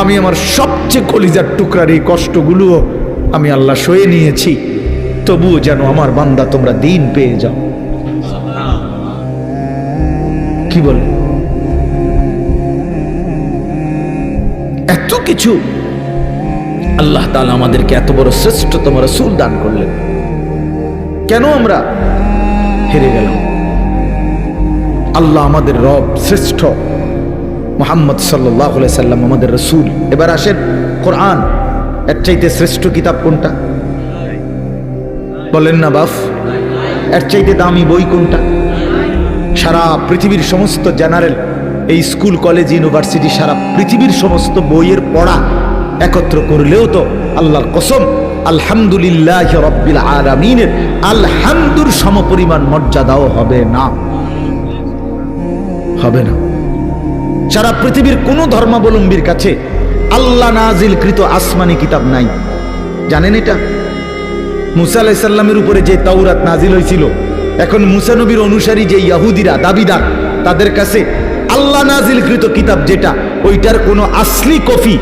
Speaker 1: আমি আমার সবচেয়ে কলিজার টুকরার এই কষ্টগুলোও আমি আল্লাহ সয়ে নিয়েছি, তবুও যেন আমার বান্দা তোমরা দিন পেয়ে যাও। কি বলে এত কিছু আল্লাহ তাআলা আমাদেরকে এত বড় শ্রেষ্ঠতম রাসূল দান করলেন, কেন আমরা হেরে গেলাম? আল্লাহ আমাদের রব, শ্রেষ্ঠ মুহাম্মদ সাল্লাল্লাহু আলাইহি সাল্লাম আমাদের রাসূল। এবার আসেন কোরআন, এর চাইতে শ্রেষ্ঠ কিতাব কোনটা? বলেন না বাপ, এর চাইতে দামি বই কোনটা? সারা পৃথিবীর সমস্ত জেনারেল এই স্কুল কলেজ ইউনিভার্সিটি সারা পৃথিবীর সমস্ত বইয়ের পড়া একত্র করলেও তো আল্লাহর কসম আলহামদুলিল্লাহ রাব্বিল আলামিনের আলহামদুর সমপরিমাণ মর্যাদাও হবে না, হবে না। সারা পৃথিবীর কোন ধর্মাবলম্বীর কাছে আল্লাহ নাজিলকৃত আসমানি কিতাব নাই, জানেন এটা? মুসা আলাইহিস সালামের উপরে যে তাওরাত নাজিল হয়েছিল, এখন মুসা নবীর অনুসারী যে ইহুদিরা দাবিদার, তাদের কাছে আল্লাহ নাজিলকৃত কিতাব যেটা, ওইটার কোনো আসলি কপি,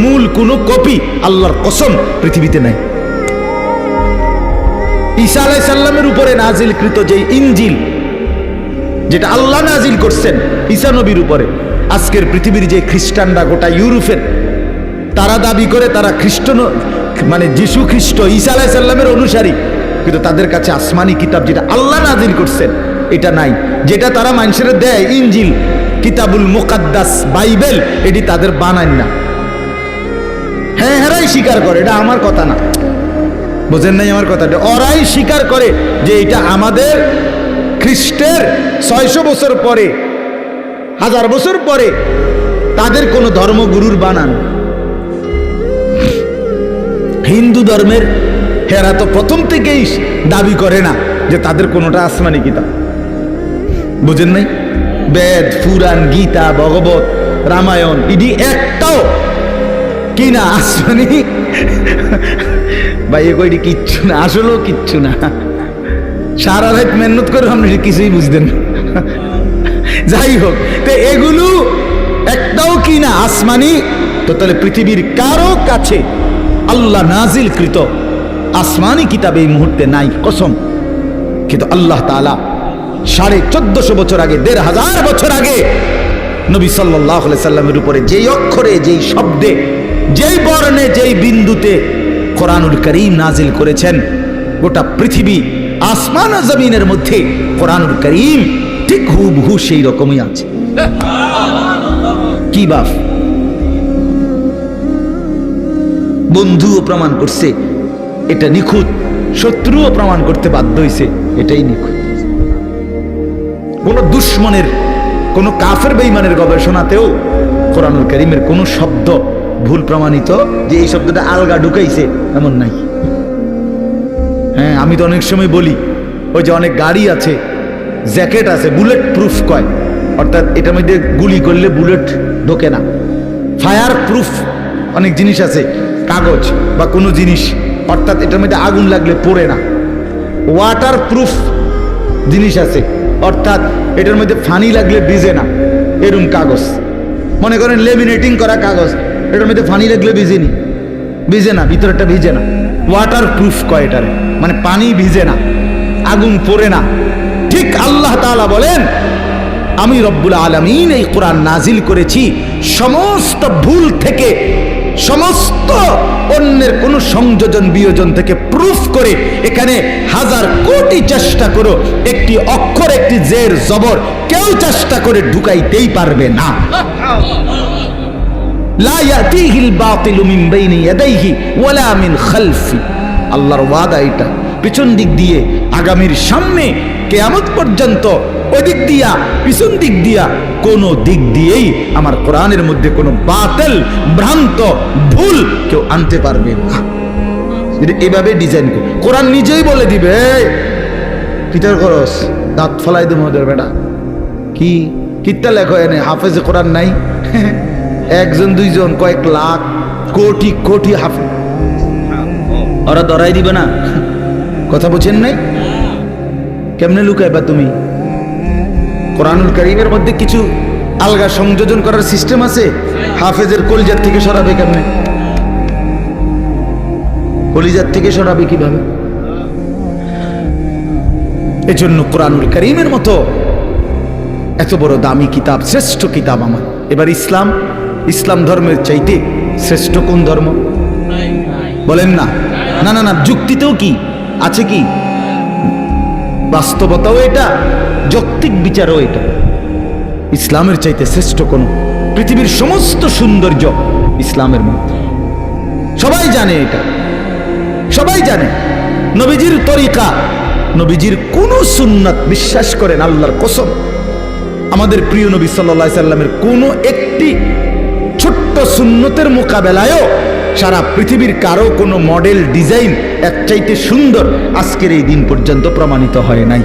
Speaker 1: মূল কোনো কপি আল্লাহর কসম পৃথিবীতে নাই। ঈসা আলাইহিস সালামের উপরে নাজিলকৃত যে ইনজিল, যেটা আল্লাহ নাজিল করছেন ঈসা নবীর উপরে, আজকের পৃথিবীর যে খ্রিস্টানরা গোটা ইউরোপের, তারা দাবি করে তারা খ্রিস্ট, মানে যিশু খ্রিস্ট ঈসা আলাইহিস সালামের অনুসারী, কিন্তু তাদের কাছে আসমানি কিতাব যেটা আল্লাহ নাজিল করছেন এটা নাই। যেটা তারা মানুষের দেয় ইনজিল, কিতাবুল মুকাদ্দাস, বাইবেল, এটি তাদের বানান না। হ্যাঁ, হেরাই স্বীকার করে, এটা আমার কথা না, বোঝেন নাই আমার কথাটা? ওরাই স্বীকার করে যে এটা আমাদের খ্রিস্টের 600 বছর পরে, 1000 বছর পরে তাদের কোন ধর্মগুরুর বানান। হিন্দু ধর্মের হেরা তো প্রথম থেকেই দাবি করে না যে তাদের কোনটা আসমানি কিতাব, বুঝেন নাই? বেদ, পুরাণ, গীতা, ভগবত, রামায়ণ, ইডি একটাও কি না আসমানি। ভাই এটি কিচ্ছু না, আসলেও কিচ্ছু না। সারা রাত মেহনত করে আপনি কিছুই বুঝতেন না। যাই হোক, তো এগুলো একটাও কি না আসমানি। তো তাহলে পৃথিবীর কারো কাছে আল্লাহ নাজিলকৃত আসমানি কিতাব এই মুহূর্তে নাই, কসম। কিন্তু আল্লাহ তাআলা 1450 বছর আগে, 1500 বছর আগে নবী সাল্লাল্লাহু আলাইহি সাল্লামের উপরে যেই অক্ষরে, যেই শব্দে, যেই বর্ণে, যেই বিন্দুতে কোরআনুল কারীম নাজিল করেছেন, গোটা পৃথিবী আসমান ও জমিনের মধ্যে কোরআনুল কারীম ঠিক হুবহু সেই রকমই আছে। কি বাপ, বন্ধুও প্রমাণ করছে এটা নিখুঁত, শত্রুও প্রমাণ করতে বাধ্য হয়েছে এটাই নিখুঁত। কোন দুশ্মনের, কোন কাফের বেঈমানের গবেষণাতেও কোরআনুল কারীমের কোন শব্দ ভুল প্রমাণিত যে এই শব্দটা আলগা ঢুকাইছে এমন নাই। হ্যাঁ, আমি তো অনেক সময় বলি, ওই যে অনেক গাড়ি আছে, জ্যাকেট আছে, বুলেট প্রুফ কয়, অর্থাৎ এটার মধ্যে গুলি করলে বুলেট ঢোকে না। ফায়ার প্রুফ অনেক জিনিস আছে, কাগজ বা কোনো জিনিস, অর্থাৎ এটার মধ্যে আগুন লাগলে পড়ে না। ওয়াটার প্রুফ জিনিস আছে, অর্থাৎ এটার মধ্যে পানি লাগলে ভিজে না, এরকম কাগজ। মনে করেন লেমিনেটিং করা কাগজ, এটার মধ্যে পানি লাগলে ভিজে না, ভিতরটা ভিজে না। ওয়াটার প্রুফ কয় এটারে, মানে পানি ভিজে না, আগুন পড়ে না। ঠিক আল্লাহ তাআলা বলেন, আমি রব্বুল আলামিন এই কোরআন নাজিল করেছি সমস্ত ভুল থেকে, সমস্ত অন্যের কোন সংযোজন বিয়োজন থেকে প্রুফ করে। এখানে 1000 কোটি চেষ্টা করো, একটি অক্ষর, একটি জের জবর কেউ চেষ্টা করে ঢুকাইতেই পারবে না। লা ইয়াতিহিল বাতিলু মিন বাইনি ইয়াদাইহি ওয়ালা মিন খালফি। আল্লাহর ওয়াদা এটা, পিছন দিক দিয়ে, আগামীর সামনে, কিয়ামত পর্যন্ত, ওই দিক দিয়া, পিছন দিক দিয়া, কোন দিক দিয়েই আমার কোরআনের মধ্যে কোনো বাতিল, ভ্রান্ত, ভুল কেউ আনতে পারবে না। এভাবে ডিজাইন করে কোরআন নিজেই বলে দিবে কিতার খরচ দাঁত ফলাই দেবো ওদের বেটা কি কিতা লেখো এনে হাফেজে কোরআন নাই একজন দুইজন কয়েক লাখ কোটি কোটি হাফেজ ওরা ধরাই দিবে না কথা বুঝেন নাই কেমনে লুকাইবা তুমি কোরআনুল কারীমের মধ্যে কিছু আলগা সংযোজন করার সিস্টেম আছে হাফেজের কলিজার থেকে সরাবে কেমনে কলিজার থেকে সরাবে কিভাবে এজন্য কোরআনুল কারীমের মতো এত বড় দামি কিতাব শ্রেষ্ঠ কিতাব আমার এবার ইসলাম ধর্মের চাইতে শ্রেষ্ঠ কোন ধর্ম বলেন না না না না যুক্তিতেও কি আছে কি বাস্তবতাও এটা যৌক্তিক বিচারও এটা ইসলামের চাইতে শ্রেষ্ঠ কোন পৃথিবীর সমস্ত সৌন্দর্য ইসলামের মধ্যে সবাই জানে এটা সবাই জানে নবীজির তরিকা নবীজির কোন সুন্নাত বিশ্বাস করেন আল্লাহর কসম আমাদের প্রিয় নবী সাল্লাল্লাহু আলাইহি সাল্লামের কোন একটি ছোট্ট সুন্নতের মোকাবেলায়ও সারা পৃথিবীর কারো কোনো মডেল ডিজাইন এর চাইতে সুন্দর আজকের এই দিন পর্যন্ত প্রমাণিত হয় নাই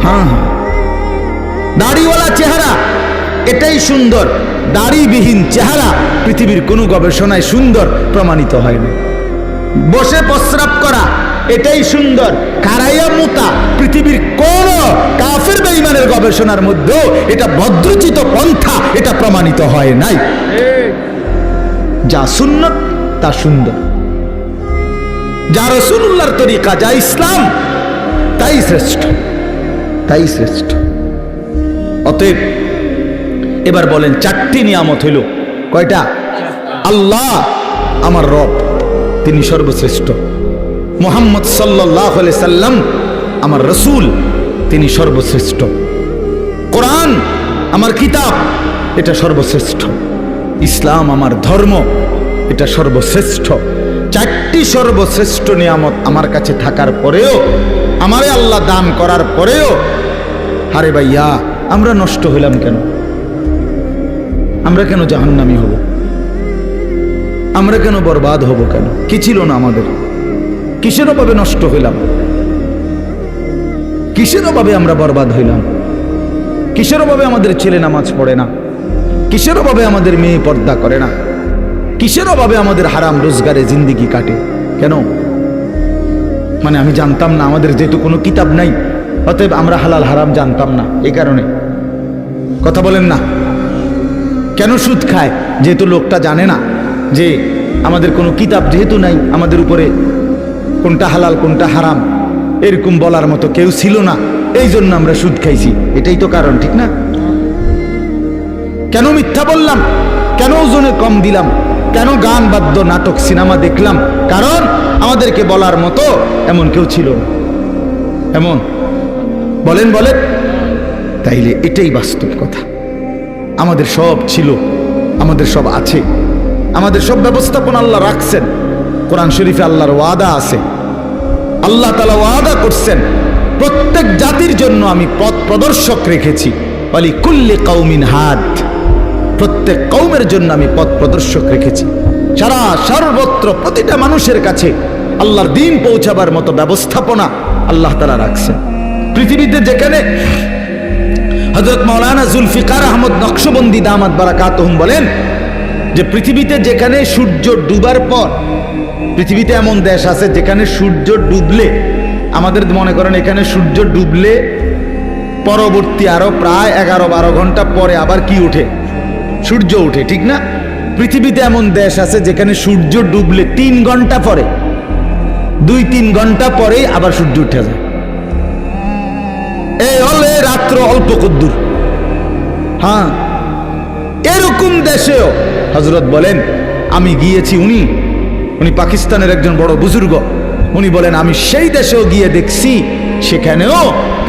Speaker 1: হ্যাঁ দাড়িওয়ালা চেহারা এটাই সুন্দর দাড়িবিহীন চেহারা পৃথিবীর কোনো গবেষণায় সুন্দর প্রমাণিত হয় না বসে প্রস্রাব করা এটাই সুন্দর কারাইয়া মুতা পৃথিবীর কোন কাফের বেঈমানের গবেষণার মধ্যে এটা ভদ্রচিত পন্থা এটা প্রমাণিত হয় নাই যা সুন্নত তা সুন্দর যা রাসূলুল্লাহর তরিকা যা ইসলাম তাই শ্রেষ্ঠ অতএব এবার বলেন চারটি নিয়ামত হইল কয়টা আল্লাহ আমার রব তিনি সর্বশ্রেষ্ঠ মুহাম্মদ সাল্লাল্লাহু আলাইহি সাল্লাম আমার রাসূল তিনি সর্বশ্রেষ্ঠ কোরআন আমার কিতাব এটা সর্বশ্রেষ্ঠ ইসলাম আমার ধর্ম এটা সর্বশ্রেষ্ঠ চারটি সর্বশ্রেষ্ঠ নিয়ামত আমার কাছে থাকার পরেও আমারে আল্লাহ দান করার পরেও আরে ভাইয়া আমরা নষ্ট হইলাম কেন আমরা কেন জাহান্নামী হব আমরা কেন বরবাদ হব কেন কি ছিল না আমাদের কিসের অভাবে নষ্ট হইলাম কিসের অভাবে আমরা বরবাদ হইলাম কিসের অভাবে আমাদের ছেলে নামাজ পড়ে না কিসের অভাবে আমাদের মেয়ে পর্দা করে না কিসের অভাবে আমাদের হারাম রোজগারে জিন্দেগি কাটে কেন মানে আমি জানতাম না আমাদের যেহেতু কোনো কিতাব নাই অতএব আমরা হালাল হারাম জানতাম না এই কারণে কথা বলেন না কেন সুদ খায় যেহেতু লোকটা জানে না যে আমাদের কোনো কিতাব যেহেতু নাই আমাদের উপরে কোনটা হালাল কোনটা হারাম এরকম বলার মতো কেউ ছিল না এই জন্য আমরা সুদ খাইছি এটাই তো কারণ ঠিক না কেন মিথ্যা বললাম কেন ওজনে কম দিলাম কেন গান বাদ্য নাটক সিনেমা দেখলাম কারণ আমাদেরকে বলার মতো এমন কেউ ছিল না এমন বলেন তাইলে এটাই বাস্তব কথা আমাদের সব ছিল আমাদের সব আছে আমাদের সব ব্যবস্থাপনা আল্লাহ রাখছেন কোরআন শরীফে আল্লাহর ওয়াদা আছে আল্লাহ তাআলা ওয়াদা করছেন প্রত্যেক জাতির জন্য আমি পথ প্রদর্শক রেখেছি ওয়ালি কুল্লি কওমিন হাদ প্রত্যেক কওমের জন্য আমি পথ প্রদর্শক রেখেছি সর্বত্র প্রতিটা মানুষের কাছে আল্লাহর দ্বীন পৌঁছাবার মতো ব্যবস্থাপনা আল্লাহ তাআলা রাখছেন পৃথিবীতে যেখানে হযরত মাওলানা জুলফিকার আহমদ নকশবন্দি দামাত বারাকাতুহুম বলেন যে পৃথিবীতে যেখানে সূর্য ডুবার পর পৃথিবীতে এমন দেশ আছে যেখানে সূর্য ডুবলে আমাদের মনে করেন এখানে সূর্য ডুবলে পরবর্তী আরো প্রায় 11-12 ঘন্টা পরে আবার কি ওঠে সূর্য ওঠে ঠিক না পৃথিবীতে এমন দেশ আছে যেখানে সূর্য ডুবলে 3 ঘন্টা পরে 2-3 ঘন্টা পরে আবার সূর্য উঠে যায় এই হলে রাত্র অল্প কদ্দুর হ্যাঁ এরকম দেশেও হযরত বলেন আমি গিয়েছি উনি পাকিস্তানের একজন বড় বুজুর্গ উনি বলেন আমি সেই দেশেও গিয়ে দেখছি সেখানেও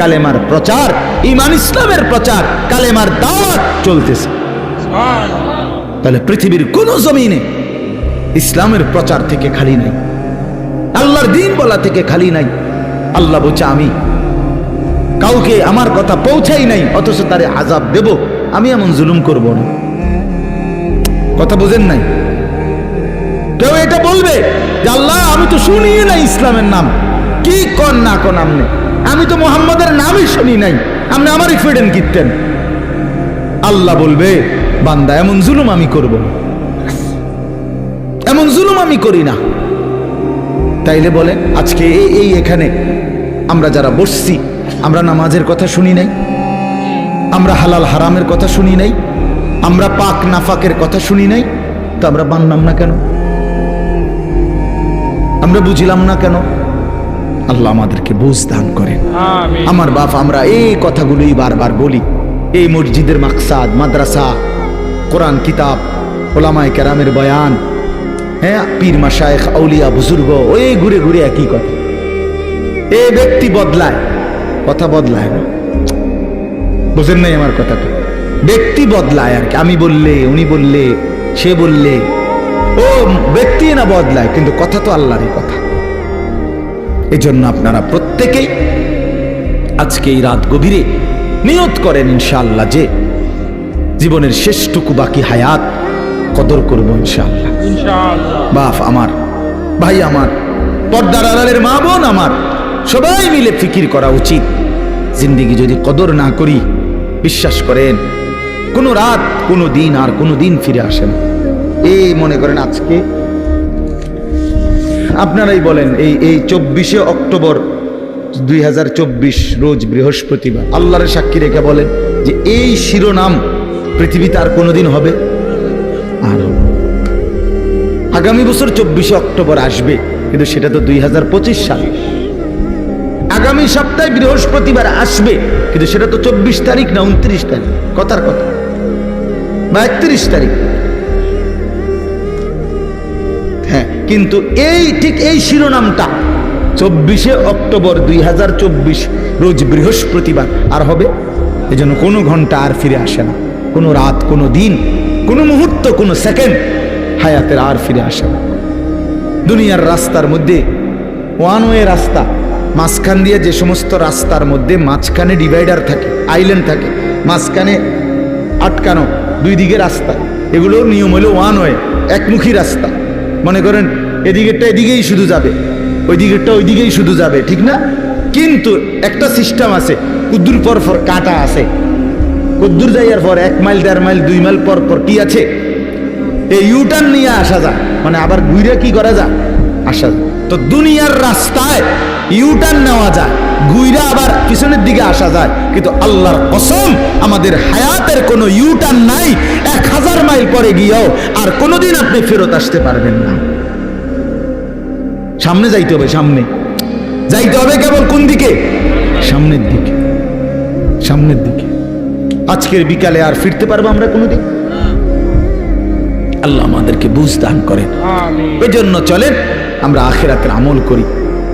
Speaker 1: কালেমার প্রচার ঈমান ইসলামের প্রচার কালেমার দাওয়াত চলতেছে তাহলে পৃথিবীর কোন জমিনে ইসলামের প্রচার থেকে খালি নাই আল্লাহর দ্বীন বলা থেকে খালি নাই আল্লাহ বলছে আমি কাউকে আমার কথা পৌঁছাই নাই অথচ তারে আযাব দেব আমি এমন জুলুম করব না কথা বোঝেন নাই? কেউ এটা বলবে যে আল্লাহ আমি তো শুনি নাই ইসলামের নাম, কি কন না কন আমনে, আমি তো মোহাম্মদের নামই শুনি নাই, আপনি আমারই ফেডেন কিনতেন। আল্লাহ বলবে বান্দা এমন জুলুম আমি করব না, এমন জুলুম আমি করি না। তাইলে বলেন আজকে এই এখানে আমরা যারা বসছি, আমরা নামাজের কথা শুনি নাই, আমরা হালাল হারামের কথা শুনি নাই, আমরা পাক নাফাকের কথা শুনি নাই, তো আমরা মানলাম না কেন? আমরা বুঝলাম না কেন? আল্লাহ আমাদেরকে বুঝ দান করেন। আমার বাপ, আমরা এই কথাগুলোই বারবার বলি। এই মসজিদের মাকসাদ, মাদ্রাসা, কোরআন কিতাব, ওলামায়ে কেরামের বয়ান, হ্যাঁ, পীর মাশায়েখ আউলিয়া বুজুর্গ, ওই ঘুরে ঘুরে একই কথা। এই ব্যক্তি বদলায়, কথা বদলায় না। বুঝেন নাই আমার কথাটা? ব্যক্তি বদলায় আর কি, আমি বললে, উনি বললে, সে বললে, ও ব্যক্তি না বদলায়, কিন্তু কথা তো আল্লাহরই কথা। এই জন্য আপনারা প্রত্যেকেই আজকে এই রাত গভীরে নিয়ত করেন ইনশাআল্লাহ যে জীবনের শেষটুকু বাকি হায়াত কদর করবো ইনশাআল্লাহ। বাপ আমার, ভাই আমার, পর্দার আড়ালের মা বোন আমার, সবাই মিলে ফিকির করা উচিত। জিন্দেগি যদি কদর না করি, বিশ্বাস করেন কোনো রাত, কোনো দিন আর কোনো দিন ফিরে আসে না। এই মনে করেন আজকে আপনারাই বলেন, এই 24শে অক্টোবর 2024 রোজ বৃহস্পতিবার, আল্লাহর সাক্ষী রেখে বলেন যে এই শিরোনাম পৃথিবীতে আর কোনোদিন হবে? আর আগামী বছর 24শে অক্টোবর আসবে, কিন্তু সেটা তো 2025 সাল। আগামী সপ্তাহে বৃহস্পতিবার আসবে, কিন্তু সেটা তো 24 তারিখ না 29 তারিখ, কথার কথা, বা 31 তারিখ। হ্যাঁ, কিন্তু ঠিক এই শিরোনামটা 24শে অক্টোবর 2024 রোজ বৃহস্পতিবার আর হবে। এই জন্য কোনো ঘন্টা আর ফিরে আসে না, কোনো রাত, কোনো দিন, কোনো মুহূর্ত, কোনো সেকেন্ড হায়াতের আর ফিরে আসে না। দুনিয়ার রাস্তার মধ্যে ওয়ান ওয়ে রাস্তা, মাঝখান দিয়ে যে সমস্ত রাস্তার মধ্যে মাঝখানে ডিভাইডার থাকে, আইল্যান্ড থাকে, মাঝখানে আটকানো দুই দিকে রাস্তা, এগুলো নিয়ম হলো ওয়ান ওয়ে, একমুখী রাস্তা। মনে করেন এদিকেরটা এদিকেই শুধু যাবে, ওই দিকেরটা ওই দিকেই শুধু যাবে, ঠিক না? কিন্তু একটা সিস্টেম আছে, কুদ্দুর পর পর কাটা আছে, কুদ্দুর যাইয়ার পর 1 মাইল 1.5 মাইল 2 মাইল পর পর কি আছে, এই ইউটার্ন নিয়ে আসা যায়, মানে আবার ঘুরে কি করা যায়, আসা যায়। তো দুনিয়ার রাস্তায় ইউটার্ন নেওয়া যায়, ঘুরে আবার পিছনের দিকে আসা যায়, কিন্তু আল্লাহর কসম আমাদের হায়াতের কোনো ইউটার্ন নাই। 1000 মাইল পরে গিয়েও আর কোনোদিন আপনি ফেরত আসতে পারবেন না। সামনে যাইতে হবে, সামনে যাইতে হবে, কেবল কোন দিকে? সামনের দিকে, সামনের দিকে। আজকের বিকালে আর ফিরতে পারবো আমরা কোনোদিন? আল্লাহ আমাদেরকে বুঝ দান করেন। ওই জন্য চলেন আমরা আখিরাতের আমল করি,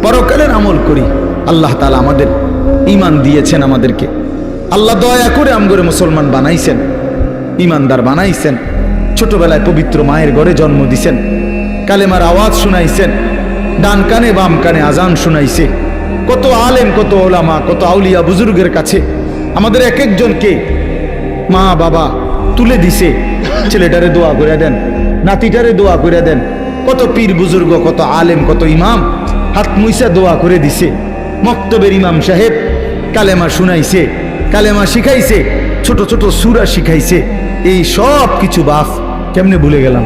Speaker 1: পরকালের আমল করি। আল্লাহ তাআলা আমাদের ঈমান দিয়েছেন, আমাদেরকে আল্লাহ দয়া করে আমগরে মুসলমান বানাইছেন, ঈমানদার বানাইছেন। ছোটবেলায় পবিত্র মায়ের ঘরে জন্ম দিছেন, কালেমার আওয়াজ শুনাইছেন, ডান কানে বাম কানে আজান শুনাইছে। কত আলেম, কত ওলামা, কত আউলিয়া বুজুর্গের কাছে আমাদের এক একজনকে মা বাবা তুলে দিছে, ছেলেটারে দোয়া করে দেন, নাতিটারে দোয়া করে দেন। কত পীর বুজুর্গ, কত আলেম, কত ইমাম হাত মুইসা দোয়া করে দিছে। মক্তবের ইমাম সাহেব কালেমা শুনাইছে, কালেমা শিখাইছে, ছোট ছোট সূরা শিখাইছে। এই সব কিছু বাপ কেমনে ভুলে গেলাম,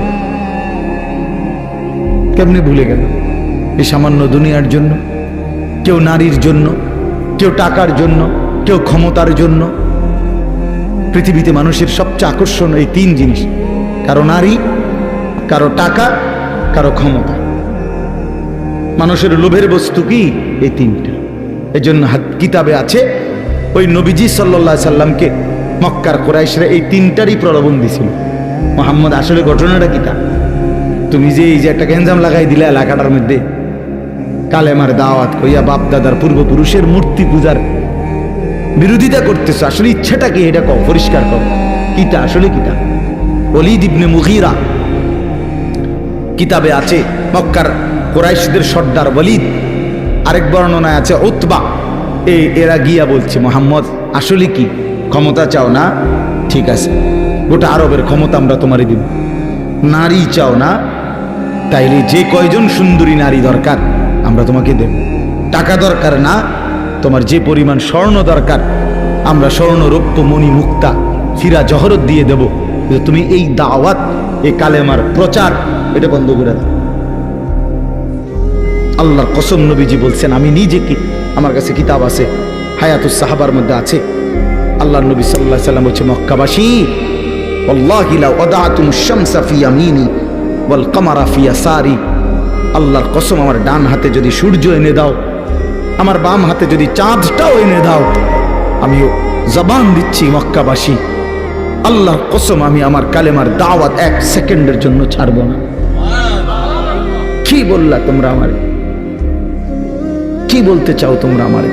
Speaker 1: কেমনে ভুলে গেলাম? এই সামান্য দুনিয়ার জন্য, কেউ নারীর জন্য, কেউ টাকার জন্য, কেউ ক্ষমতার জন্য। পৃথিবীতে মানুষের সবচেয়ে আকর্ষণ এই 3 জিনিস, কারো নারী, কারো টাকা, কারো ক্ষমতা। মানুষের লোভের বস্তু কি? এই 3টা। এই জন্য কিতাবে আছে ওই নবীজি সাল্লাল্লাহু আলাইহি সাল্লামকে মক্কার কুরাইশরা এই 3টারই প্রলোভন দিছিল। মুহাম্মদ আসলে ঘটনাটা কিটা? তুমি যে এই যে একটা গেঞ্জাম লাগাই দিলে এলাকাটার মধ্যে, কালেমার দাওয়াত কইয়া বাপ দাদার পূর্বপুরুষের মূর্তি পূজার বিরোধিতা করতেছ, আসলে ইচ্ছাটা কি এটা কও, পরিষ্কার কর, কিটা আসলে কিটা? ওলীদ ইবনে মুগীরা কিতাবে আছে, মক্কার কুরাইশদের সর্দার ওলীদ। আরেক বর্ণনায় আছে উতবা। এরা গিয়া বলছে, মুহাম্মদ আসলে কি ক্ষমতা চাও না? ঠিক আছে, গোটা আরবের ক্ষমতা আমরা তোমারে দিব, নারী চাও না, তাইলে যে কয়জন সুন্দরী নারী দরকার আমরা তোমাকে দেব। টাকা দরকার না, তোমার যে পরিমাণ স্বর্ণ দরকার আমরা স্বর্ণ, রৌপ্য, মণি, মুক্তা, হীরা, জহরত দিয়ে দেব। তুমি এই দাওয়াত, এই কালেমার প্রচার এটা বন্ধ করে দাও। আল্লাহর কসম, নবীজি বলছেন, আমি নিজে কি, আমার কাছে কিতাব আছে, হায়াতুস সাহাবার মধ্যে আছে, আল্লাহর নবী সাল্লাল্লাহু আলাইহি সাল্লাম বলছে, মক্কাবাসী, ওয়াল্লাহি লাউ আদাতুমুশ শামসা ফি ইয়ামিনি ওয়াল কামারা ফি ইয়াসারি, আল্লাহর কসম, আমার ডান হাতে যদি সূর্য এনে দাও, আমার বাম হাতে যদি চাঁদটাও এনে দাও, আমিও জবান দিচ্ছি মক্কাবাসী, আল্লাহর কসম, আমি আমার কালেমার দাওয়াত 1 সেকেন্ডের জন্য ছাড়ব না। কি বললা তোমরা আমারে? কি বলতে চাও তোমরা আমারে?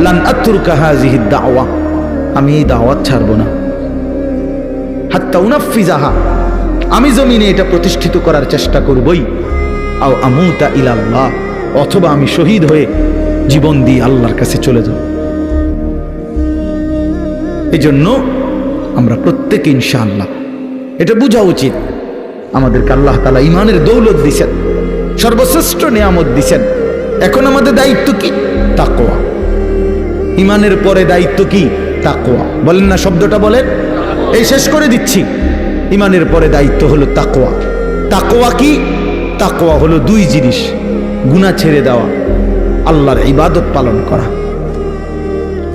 Speaker 1: লান আতরুকা হাযিহি দাওয়া, আমি এই দাওয়াত ছাড়ব না। হাত্তা উনাফিজাহা, আমি জমিনে এটা প্রতিষ্ঠিত করার চেষ্টা করবই। আও আমুতা ইলাল্লাহ, অথবা আমি শহীদ হয়ে জীবন দিয়ে আল্লাহর কাছে চলে যাব। এই জন্য আমরা প্রত্যেকে ইনশাআল্লাহ এটা বোঝা উচিত, আমাদেরকে আল্লাহ তাআলা ঈমানের দৌলত দিয়েছেন, সর্বশ্রেষ্ঠ নিয়ামত দিয়েছেন। এখন আমাদের দায়িত্ব কি? তাকওয়া। ঈমানের পরে দায়িত্ব কি? তাকওয়া। বলেন না শব্দটা, বলেন। এই শেষ করে দিচ্ছি। ঈমানের পরে দায়িত্ব হলো তাকওয়া। তাকওয়া কি? তাকওয়া হলো 2 জিনিস, গুনাহ ছেড়ে দেওয়া, আল্লাহর ইবাদত পালন করা।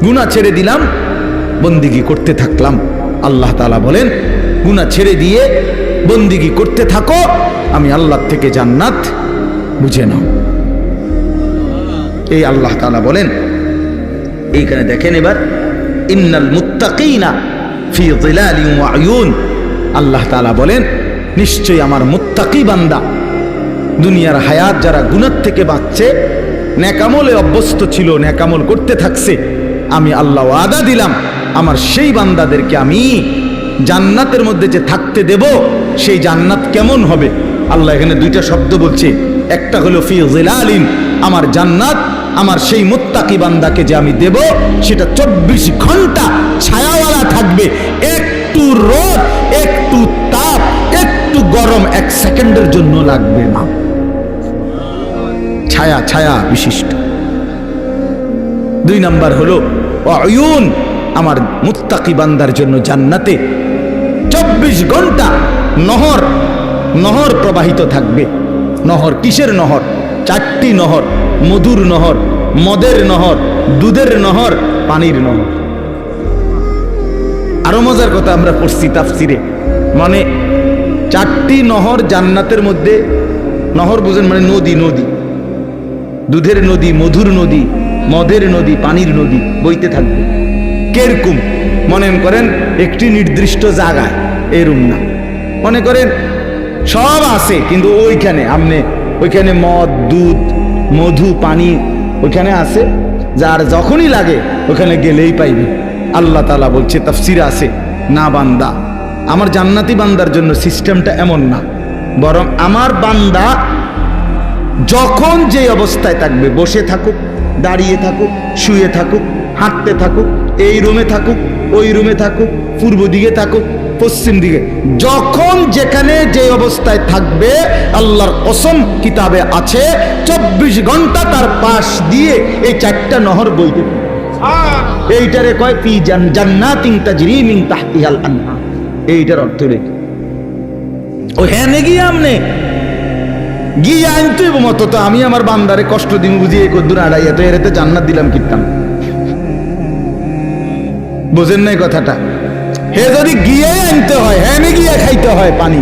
Speaker 1: গুনাহ ছেড়ে দিলাম, বন্দিগি করতে থাকলাম। আল্লাহ তাআলা বলেন, গুনাহ ছেড়ে দিয়ে বন্দিগি করতে থাকো, আমি আল্লাহ থেকে জান্নাত বুঝে নাও। এই আল্লাহ তাআলা বলেন। এইখানে দেখেন এবার, ইন্নাল মুত্তাকিনা ফি যিলালিন ওয়া আয়ুন, আল্লাহ তাআলা বলেন, নিশ্চয়ই আমার মুত্তাকি বান্দা, দুনিয়ার হায়াত যারা গুনাহ থেকে বাঁচছে, নেকামলে অভ্যস্ত ছিল, নেকামল করতে থাকছে, আমি আল্লাহ ওয়াদা দিলাম আমার সেই বান্দাদেরকে আমি জান্নাতের মধ্যে যে থাকতে দেব, সেই জান্নাত কেমন হবে? আল্লাহ এখানে 2টা শব্দ বলছে, একটা হলো ফি যিলালিন, আমার জান্নাত, আমার সেই মুত্তাকি বান্দাকে যে আমি দেব, সেটা 24 ঘন্টা ছায়াওয়ালা থাকবে। একটু রোদ, একটু তাপ, একটু গরম 1 সেকেন্ডের জন্য লাগবে না। ছায়া, ছায়া বিশিষ্ট। 2 নাম্বার হলো আয়ুন, আমার মুত্তাকি বান্দার জন্য জান্নাতে 24 ঘন্টা নহর, নহর প্রবাহিত থাকবে। নহর কিসের নহর? 4টি নহর, মধুর নহর, মদের নহর, দুধের নহর, পানির নহর। আরো মজার কথা আমরা পড়ছি তাফসিরে, মানে 4টি নহর জান্নাতের মধ্যে। নহর বুঝেন মানে নদী, নদী, দুধের নদী, মধুর নদী, মদের নদী, পানির নদী বইতে থাকবে। কেরকম? মনে করেন একটি নির্দিষ্ট জায়গায়, এরকম না, মনে করেন সব আছে, কিন্তু ওইখানে আপনি, ওইখানে মদ, দুধ, মধু, পানি ওইখানে আছে, যার যখনই লাগে ওখানে গেলেই পাইবে। আল্লাহ তাআলা বলছে, তাফসিরে আছে, না বান্দা, আমার জান্নাতি বান্দার জন্য সিস্টেমটা এমন না, বরং আমার বান্দা যখন যে অবস্থায় থাকবে, বসে থাকুক, দাঁড়িয়ে থাকুক, শুয়ে থাকুক, হাঁটতে থাকুক, এই রুমে থাকুক, ওই রুমে থাকুক, পূর্ব দিকে থাকুক, পশ্চিম দিকে, যখন যেখানে যে অবস্থায় থাকবে, আল্লাহর কসম কিতাবে আছে 24 ঘন্টা তার পাশ দিয়ে এই 4টা নহর বইতে। এইটারে কয় ফি জান্নাতিন তাজরি মিন তাহতিহাল আনহার। এইটার অর্থ রে ও হ্যাঁ গিয়ে আমনে গিয়ে আনতে মতো, তো আমি আমার বান্দারে কষ্ট দিন বুঝিয়ে কদ্দুর আড়াইয়া, তো এরাতে জান্নাত দিলাম কিতাম। বুঝেন নাই কথাটা? হে যদি গিয়ে আনতে হয়, হ্যাঁ গিয়ে খাইতে হয় পানি,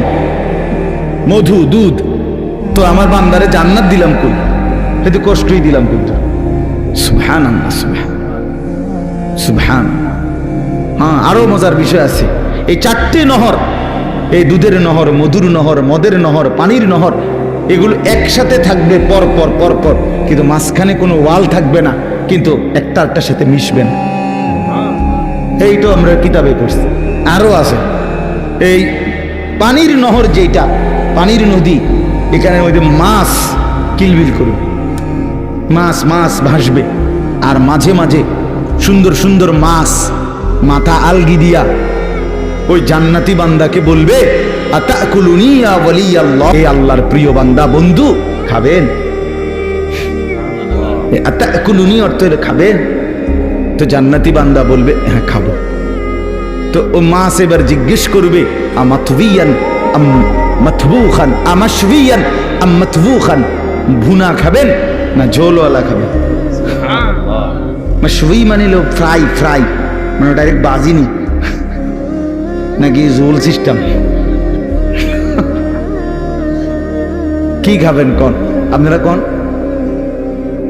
Speaker 1: মধু, দুধ, তো আমার বান্দারে জান্নাত দিলাম কই? হে তো কষ্টই দিলাম কিন্তু। সুবহানাল্লাহ, সুবহান। হ্যাঁ, আরো মজার বিষয় আছে। এই 4টি নহর, এই দুধের নহর, মধুর নহর, মদের নহর, পানির নহর, এগুলো একসাথে থাকবে পর পর পর পর, কিন্তু মাঝখানে কোনো ওয়াল থাকবে না, কিন্তু একটা একটার সাথে মিশবে না। এইটা আমরা কিতাবে পড়ছি। আরো আছে এই পানির নহর, যেটা পানির নদী, এখানে ওই যে মাছ কিলবিল করবে, মাছ মাছ ভাসবে, আর মাঝে মাঝে সুন্দর সুন্দর মাছ মাথা আলগি দিয়া ওই জান্নাতি বান্দাকে বলবে, আতাকুলুনি ইয়া ওয়ালিয়াল্লাহ, হে আল্লাহর প্রিয় বান্দা বন্ধু খাবেন? আতাকুলুনি অর্থ হলো খাবেন। তো জান্নাতি বান্দা বলবে হ্যাঁ খাবো। তো ও মাছ এবার জিজ্ঞেস করবে আমাতবিয়ান আম মাতবুখান আমাশবিয়ান আম মাতবুখান, ভুনা খাবেন না ঝোলওয়ালা খাবেন? মাশবি মানে লো ফ্রাই, ফ্রাই মানে ডাইরেক্ট বাজিনি নাকি ঝোল সিস্টেম? কি খাবেন কোন আপনারা কোন?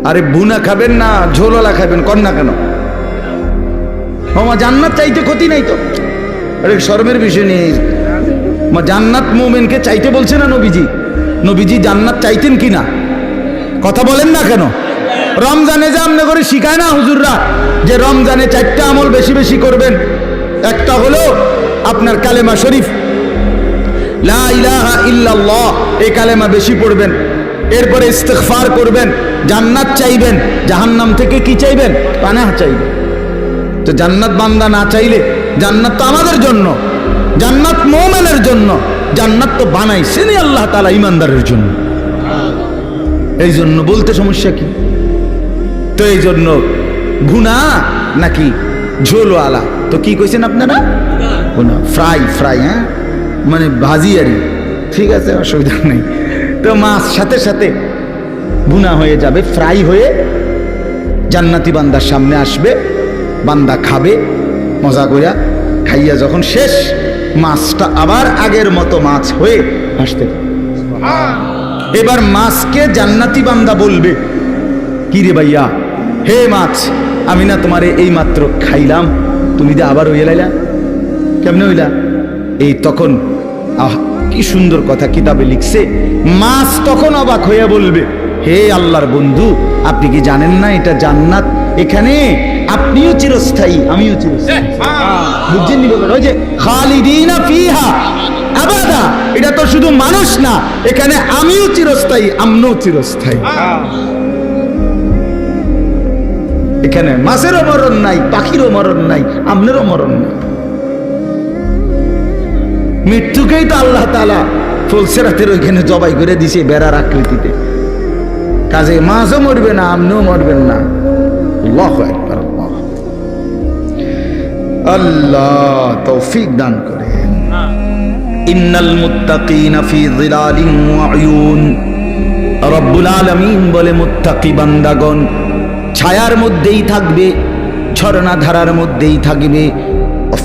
Speaker 1: আরে ভুনা খাবেন না ঝোলওয়ালা খাবেন কোন না কেন? মা জান্নাত চাইতে ক্ষতি নাই তো, আরে শরমের বিষয় নেই। মা জান্নাত মুমিনকে চাইতে বলছে না নবীজি? নবীজি জান্নাত চাইতেন কিনা কথা বলেন না কেন? রমজানে যে আমনে করে শিখায় না হুজুররা যে রমজানে 4টা আমল বেশি বেশি করবেন। একটা হলো আপনার কালেমা শরীফ লা ইলাহা ইল্লাল্লাহ, এই কালেমা বেশি পড়বেন। এরপরে ইস্তিগফার করবেন, জান্নাত চাইবেন, জাহান্নাম থেকে কি চাইবেন? পানাহ চাইবেন। তো জান্নাত বান্দা না চাইলে, জান্নাত তো আমাদের জন্য, জান্নাত মুমিনের জন্য, জান্নাত তো বানাইছেনই আল্লাহ তাআলা ঈমানদারের জন্য। এই জন্য বলতে সমস্যা কি? তো এই জন্য ভুনা নাকি ঝোলওয়ালা? তো কি কইছেন আপনারা? ভুনা, ফ্রাই, ফ্রাই, হ্যাঁ মানে ভাজি আর ঠিক আছে, অসুবিধা নেই। তো মাছ সাথে সাথে ভুনা হয়ে যাবে, ফ্রাই হয়ে জান্নাতি বান্দার সামনে আসবে, বান্দা খাবে মজা কইরা, খাইয়া যখন শেষ মাছটা আবার আগের মতো মাছ হয়ে আসতে, এবার মাছকে জান্নাতি বান্দা বলবে কি রে ভাইয়া, হে মাছ আমি না তোমারে এই মাত্র খাইলাম, তুমি দে আবার হইয়া লাইলা, কেমনে হইলা? এই তখন আহ কি সুন্দর কথা কিতাবে লিখছে, মাছ তখন অবাক হইয়া বলবে হে আল্লাহর বন্ধু আপনি কি জানেন না এটা জান্নাত, এখানে আপনিও চিরস্থায়ী আমিও চিরস্থায়ী। বুঝছেন নি ব্যাপার? ওই যে খালিদিনা ফিহা আবাদা, এটা তো শুধু মানুষ না, এখানে আমিও চিরস্থায়ী আমরাও চিরস্থায়ী। এখানে মাছেরও মরণ নাই, পাখিরও মরণ নাই, আমনেরও মরণ নাই। মৃত্যুকেই তো আল্লাহ তাআলা ফুলসিরাতের ওইখানে জবাই করে দিছে বেড়ার আকৃতিতে, কাজে মাছও মরবে না, আমনেও মরবেন না। আল্লাহু আকবার, আল্লাহ তৌফিক দান করেন। ইন্নাল মুত্তাকিনা ফি যিলালিন ওয়া উয়ুন, রব্বুল আলামিন বলে মুত্তাকি বান্দাগণ ছায়ার মধ্যেই থাকবে, ঝর্ণা ধারার মধ্যেই থাকবে।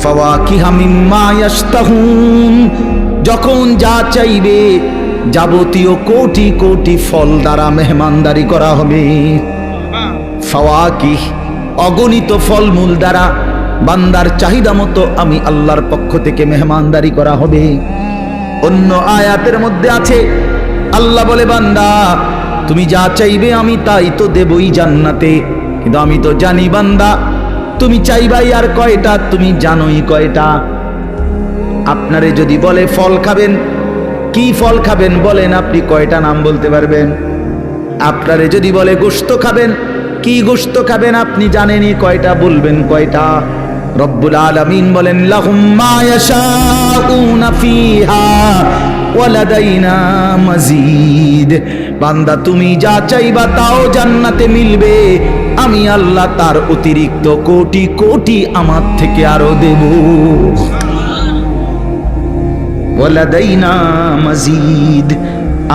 Speaker 1: ফাওয়াকিহা মিম্মা ইয়াশতাহুন, যখন যা চাইবে যাবতীয় কোটি কোটি ফল দ্বারা মেহমানদারি করা হবে। ফাওয়াকিহ অগণিত ফলমূল দ্বারা বান্দার চাহিদা মতো আমি আল্লাহর পক্ষ থেকে মেহমানদারি করা হবে। অন্য আয়াতের মধ্যে আছে আল্লাহ বলে বান্দা তুমি যা চাইবে আমি তাই তো দেবই জান্নাতে, কিন্তু আমি তো জানি বান্দা তুমি চাইবাই আর কয়টা, তুমি জানোই কয়টা। আপনারে যদি বলে ফল খাবেন, কি ফল খাবেন বলেন, আপনি কয়টা নাম বলতে পারবেন? আপনারে যদি বলে গোশত খাবেন, কি গোশত খাবেন আপনি জানেনই কয়টা, বলবেন কয়টা? রব্বুল আলামিন বলেন লাহুম মা ইয়াশাউনা ফিহা ওয়া লাদাইনা মাজিদ, বান্দা তুমি যা চাইবা তাও জান্নাতে মিলবে, আমি আল্লাহ তার অতিরিক্ত কোটি কোটি আমার থেকে আরো দেব। ওয়া লাদাইনা মাজিদ,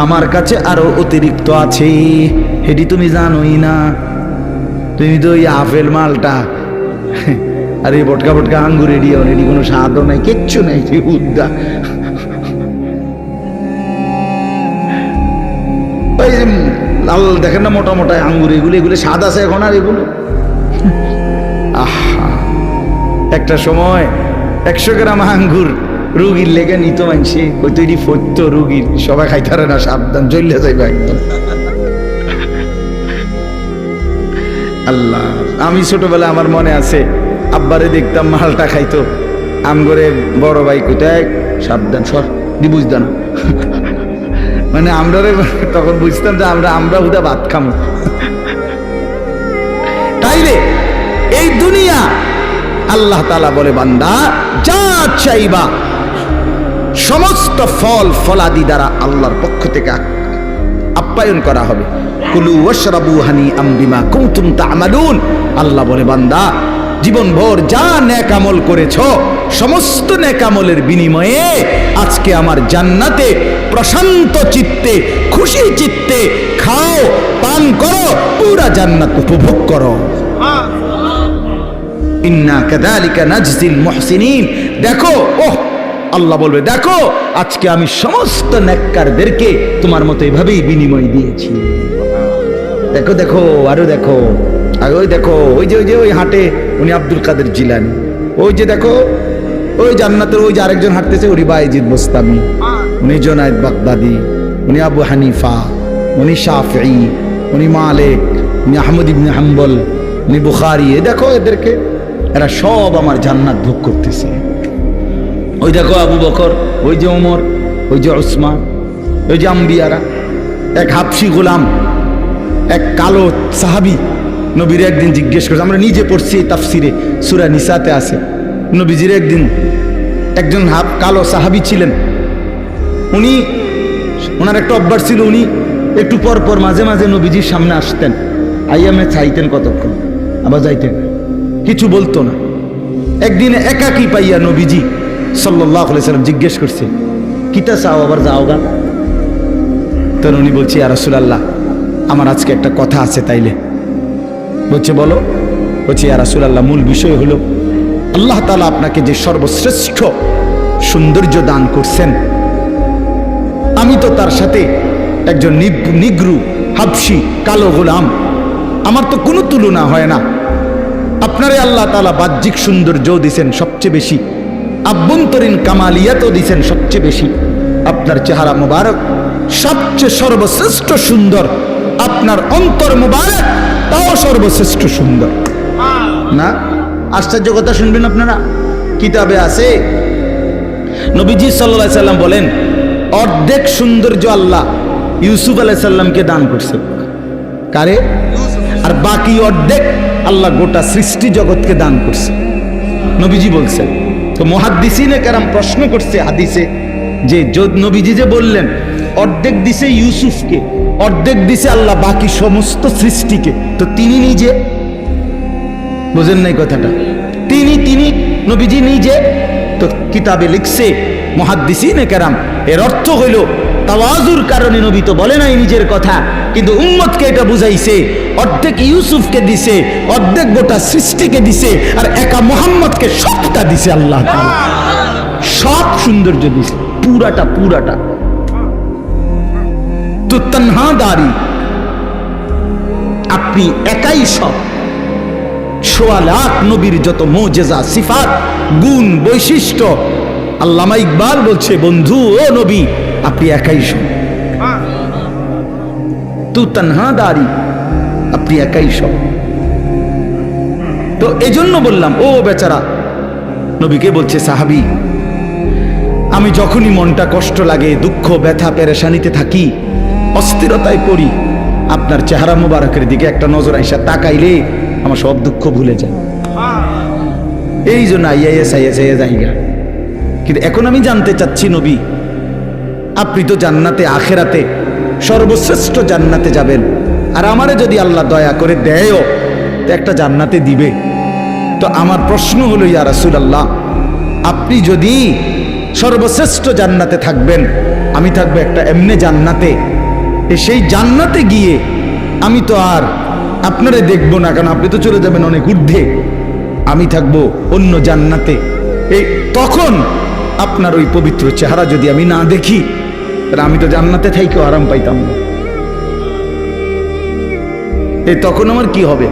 Speaker 1: আমার কাছে আরো অতিরিক্ত আছে, এটি তুমি জানোই না। তুমি তো ওই আপেল মালটা আর এই বটকা বটকা আঙ্গুর এডি কোনো স্বাদও নাই, কিচ্ছু নাই, উদ্দা ওই লাল দেখেন না মোটা মোটা আঙ্গুর, এগুলো এগুলো স্বাদ আছে এখন আর এগুলো। আহা একটা সময় 100 গ্রাম আঙ্গুর রুগীর লেগে নিত মানছি, ওই তৈরি ফত্য রুগীর, সবাই খাইতারে না, সাবধান চলে যাইবে একদম। আল্লাহ, আমি ছোটবেলায় আমার মনে আছে আব্বারে দেখতাম মালটা খাইতো, আমগরে বড় ভাই কোথায় সাবধান সর দি বুঝতো না, মানে আমরা তখন বুঝতাম যে আমরা হুদা ভাত খামো। তাইলে এই দুনিয়া আল্লাহ তাআলা বলে বান্দা যা চাইবা সমস্ত ফল ফলাদি দ্বারা আল্লাহর পক্ষ থেকে আপ্যায়ন করা হবে। কুলু ওয়াশরাবু হানিআম বিমা কুনতুম তা'মালুন। আল্লাহ বলে, বান্দা জীবনভর যা নেক আমল করেছো সমস্ত নেক আমলের বিনিময়ে আজকে আমার জান্নাতে প্রশান্ত চিত্তে খুশি চিত্তে খাও, পান করো, পুরা জান্নাত উপভোগ করো। ইন্না কাযালিকা নাজজিল মুহসিনিন। দেখো, ওহ আল্লাহ বলবে, দেখো আজকে আমি সমস্ত নেককারদেরকে তোমার মতো এভাবেই বিনিময় দিয়েছি। দেখো দেখো, আরো দেখো, আর ওই দেখো, ওই যে ওই হাটে উনি আব্দুল কাদের জিলানী, ওই যে দেখো ওই জান্নাতের ওই যে আরেকজন হাঁটতেছে, উনি বায়েজিদ বোস্তামি, উনি জুনায়েদ বাগদাদি, উনি আবু হানিফা, উনি শাফিঈ, উনি মালিক, উনি আহমদ ইবনে হাম্বল, উনি বুখারী। দেখো এদেরকে, এরা সব আমার জান্নাত ভোগ করতেছে। ওই দেখো আবু বকর, ওই যে ওমর, ওই যে ওসমান, ওই যে আম্বিয়ারা। এক হাবশি গোলাম, এক কালো সাহাবী নবীর একদিন জিজ্ঞেস করছে, আমরা নিজে পড়ছি তাফসিরে সূরা নিসাতে আছে, নবীজির একদিন একজন কালো সাহাবী ছিলেন, উনি ওনার একটা অভ্যাস ছিল, উনি একটু পর পর মাঝে মাঝে নবীজির সামনে আসতেন, আইয়ামে চাইতেন কতক্ষণ, আবার যাইতেন, কিছু বলতো না। একদিন একাকী পাইয়া নবীজি সাল্লাল্লাহু আলাইহি সাল্লাম জিজ্ঞেস করছে, কিতা চাও, আবার যাও গা? তখন উনি বলছে, ইয়া রাসূলুল্লাহ, আমার আজকে একটা কথা আছে। তাইলে বলছে, বলো। বলছে, ইয়া রাসূলুল্লাহ, মূল বিষয় হলো আল্লাহ তাআলা আপনাকে যে সর্বশ্রেষ্ঠ সৌন্দর্য দান করছেন, আমি তো তার সাথে একজন নিগ্রু হাবশি কালো গোলাম, আমার তো কোনো তুলনা হয় না। আপনারে আল্লাহ তাআলা বাহ্যিক সৌন্দর্য দিছেন সবচেয়ে বেশি, আভ্যন্তরীণ কামালিয়াতও দিছেন সবচেয়ে বেশি। আপনার চেহারা মুবারক সবচেয়ে সর্বশ্রেষ্ঠ সুন্দর, আপনার অন্তর মুবারক তাও সর্বশ্রেষ্ঠ সুন্দর। না আশ্চর্য কথা শুনবেন আপনারা, কিতাবে আছে নবীজি সাল্লাল্লাহু আলাইহি সাল্লাম বলেন, অর্ধেক সৌন্দর্য আল্লাহ ইউসুফ আলাইহিস সালামকে দান করছে। কারে? আর বাকি অর্ধেক আল্লাহ গোটা সৃষ্টি জগৎকে দান করছে, নবীজি বলছেন। তো মুহাদ্দিসিনে কেরাম প্রশ্ন করছে হাদিসে, যে নবীজি যে বললেন অর্ধেক দিছে ইউসুফকে, অর্ধেক দিছে আল্লাহ বাকি সমস্ত সৃষ্টিকে, তো তিনি নিজে বুঝেন নাই কথাটা, তিনি নবীজি নিজে তো কিতাবে লিখছে মুহাদ্দিসিনে কেরাম, এর অর্থ হইল তাওয়াজুর কারণে নবী তো বলে নাই নিজের কথা, কিন্তু উম্মতকে এটা বুঝাইছে অর্ধেক ইউসুফকে দিছে, অর্ধেক গোটা সৃষ্টিকে দিছে, আর একা মুহাম্মদকে সবটা দিছে আল্লাহ তাআলা, সব সৌন্দর্য দিছে, পুরাটা। তো তানহাদারি, আপনি একাই সব। ১৬ লাখ নবীর যত মুজিজা, সিফাত, গুণ, বৈশিষ্ট্য, আল্লামা ইকবাল বলছে, বন্ধু ও নবী, আপনি একাই সব। তু তানহাদারি, আপনি একাই সব। তো এজন্য বললাম, ও বেচারা নবীকে বলছে, সাহাবী, আমি যখনই মনটা কষ্ট লাগে, দুঃখ ব্যথা পেরেশানিতে থাকি, অস্থিরতায় পড়ি, আপনার চেহারা মুবারকের দিকে একটা নজর আইসা তাকাইলে আমার সব দুঃখ ভুলে যায়। এই জন্য আইয়া জায়গা। কিন্তু এখন আমি জানতে চাচ্ছি, নবী আপনি তো জান্নাতে, আখেরাতে সর্বশ্রেষ্ঠ জান্নাতে যাবেন, আর আমারে যদি আল্লাহ দয়া করে দেয়ও তো একটা জান্নাতে দিবে। তো আমার প্রশ্ন হলো, ইয়া রাসূলুল্লাহ, আপনি যদি সর্বশ্রেষ্ঠ জান্নাতে থাকবেন, আমি থাকবো একটা এমনি জান্নাতে, সেই জান্নাতে গিয়ে আমি তো আর আপনারে দেখবো না, কারণ আপনি তো চলে যাবেন অনেক ঊর্ধ্বে, আমি থাকবো অন্য জান্নাতে। এই তখন আপনার ওই পবিত্র চেহারা যদি আমি না দেখি, তাহলে আমি তো জান্নাতে থাইকেও আরাম পাইতাম না। এই তখন আমার কি হবে?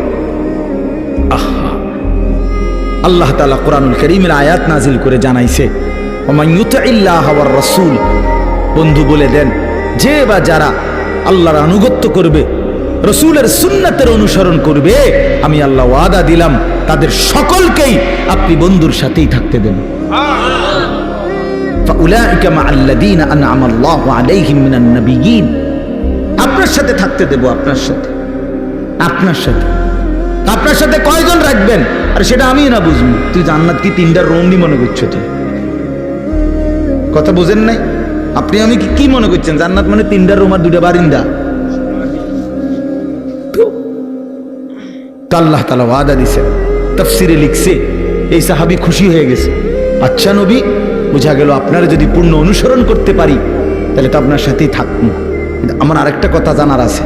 Speaker 1: আল্লাহ তাআলা কোরআনুল কারীমের আয়াত নাজিল করে জানাইছে, ওমান ইউতিল্লাহ ওয়ার রাসূল, বন্ধু বলে দেন, যে বা যারা আল্লাহর আনুগত্য করবে, রাসূলের সুন্নাতের অনুসরণ করবে, আমি আল্লাহ ওয়াদা দিলাম তাদের সকলকেই আপনি বন্ধুর সাথেই থাকতে দেন। ফাউলাইকা মাআল্লাযীনা আনআমা আল্লাহু আলাইহিম মিনান নাবিয়্যিন, আপনার সাথে থাকতে দেব, আপনার সাথে কয়জন রাখবেন আর সেটা আমি না বুঝবো। তুই জান্নাত কি 3টা রুম নি মনে করছো? তুই কথা বুঝেন নাই? আপনি আমি কি মনে করছেন জান্নাত মানে 3টা রুম আর 2টা বারিন্দা? তো আল্লাহ তাআলা ওয়াদা দিয়েছে, তাফসিরে লিখছে এই সাহাবী খুশি হয়ে গেছে। আচ্ছা নবী, বোঝা গেল আপনারা যদি পূর্ণ অনুসরণ করতে পারি তাহলে তো আপনার সাথেই থাকবো। আমার আরেকটা কথা জানার আছে।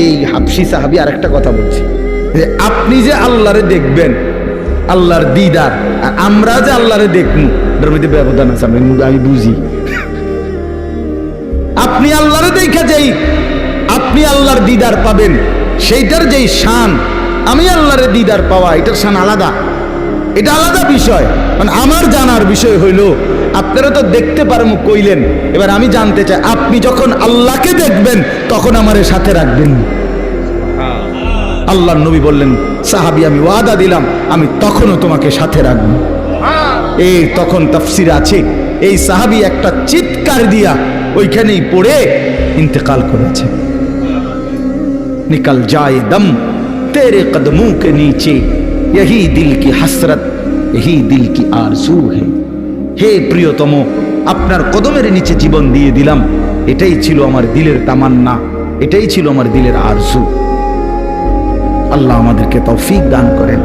Speaker 1: এই হাবশি সাহাবী আরেকটা কথা বলছি, যে আপনি যে আল্লাহরে দেখবেন, আল্লাহর দিদার, আর আমরা যে আল্লাহরে দেখবো এটার মধ্যে ব্যবধান আছে, আমি বুঝি। আপনি আল্লাহরে দেখা যাই, আপনি আল্লাহর দিদার পাবেন, সেইটার যেই শান, আমি আল্লাহরে দিদার পাওয়া এটার শান আলাদা, এটা আলাদা বিষয়। মানে আমার জানার বিষয় হইল, আপনারা তো দেখতে পারেন কইলেন, এবার আমি জানতে চাই আপনি যখন আল্লাহকে দেখবেন তখন আমার সাথে রাখবেন। আল্লাহর নবী বললেন, সাহাবী আমি ওয়াদা দিলাম আমি তখনও তোমাকে সাথে রাখবো। এই তখন তাফসির আছে এই সাহাবী একটা চিৎকার দিয়া ওইখানেই পড়ে ইন্তেকাল করেছে। निकल जाए दम तेरे कदमों के नीचे यही दिल की हसरत यही दिल की आरज़ू है। হে প্রিয়তম, আপনার কদমের নিচে জীবন দিয়ে দিলাম, এটাই ছিল আমার দিলের তামান্না, এটাই ছিল আমার দিলের আরজু। আল্লাহ আমাদেরকে তৌফিক দান করেন।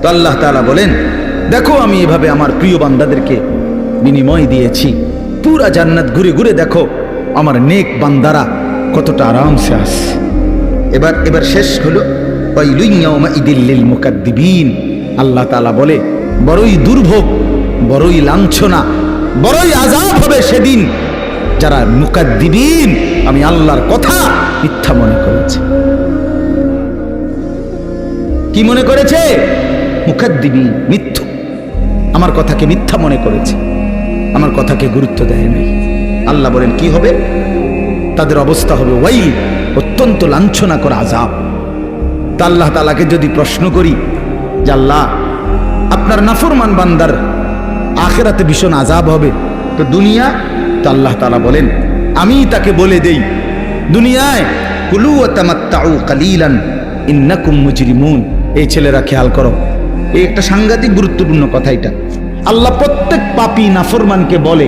Speaker 1: তো আল্লাহ তাআলা বলেন, দেখো আমি এভাবে আমার প্রিয় বান্দাদেরকে বিনিময় দিয়েছি। পুরা জান্নাত ঘুরে ঘুরে দেখো আমার নেক বান্দারা কতটা আরামসে আছে। এবার শেষ হলো ওয়াইলুন ইয়াউমাইদিল লিল মুকাদ্দিবিন। আল্লাহ তাআলা বলে, বড়ই দুর্ভোগ, বড়ই লাঞ্ছনা, বড়ই আযাব হবে সেদিন যারা মুকাদ্দিবিন, আমি আল্লাহর কথা মিথ্যা মনে করেছে। কি মনে করেছে? মুকাদ্দিবিন, মিথ্যু, আমার কথাকে মিথ্যা মনে করেছে, আমার কথাকে গুরুত্ব দেয় নাই। আল্লাহ বলেন কি হবে? তাদের অবস্থা হবে ওয়াইল, অত্যন্ত লাঞ্ছনা করা আযাব। তা আল্লাহ তাআলাকে যদি প্রশ্ন করি যে আল্লাহ আপনার নাফরমান বান্দার আখিরাতে ভীষণ আযাব হবে, তো দুনিয়া? তো আল্লাহ তাআলা বলেন আমি তাকে বলে দেই দুনিয়ায় কুলু ওয়া তামাত্তাউ কালিলান ইন্নাকুম মুজরিমুন। এই ছেলেরা খেয়াল করো, এই একটা সাংঘাতিক গুরুত্বপূর্ণ কথা। এটা আল্লাহ প্রত্যেক পাপী নাফরমানকে বলে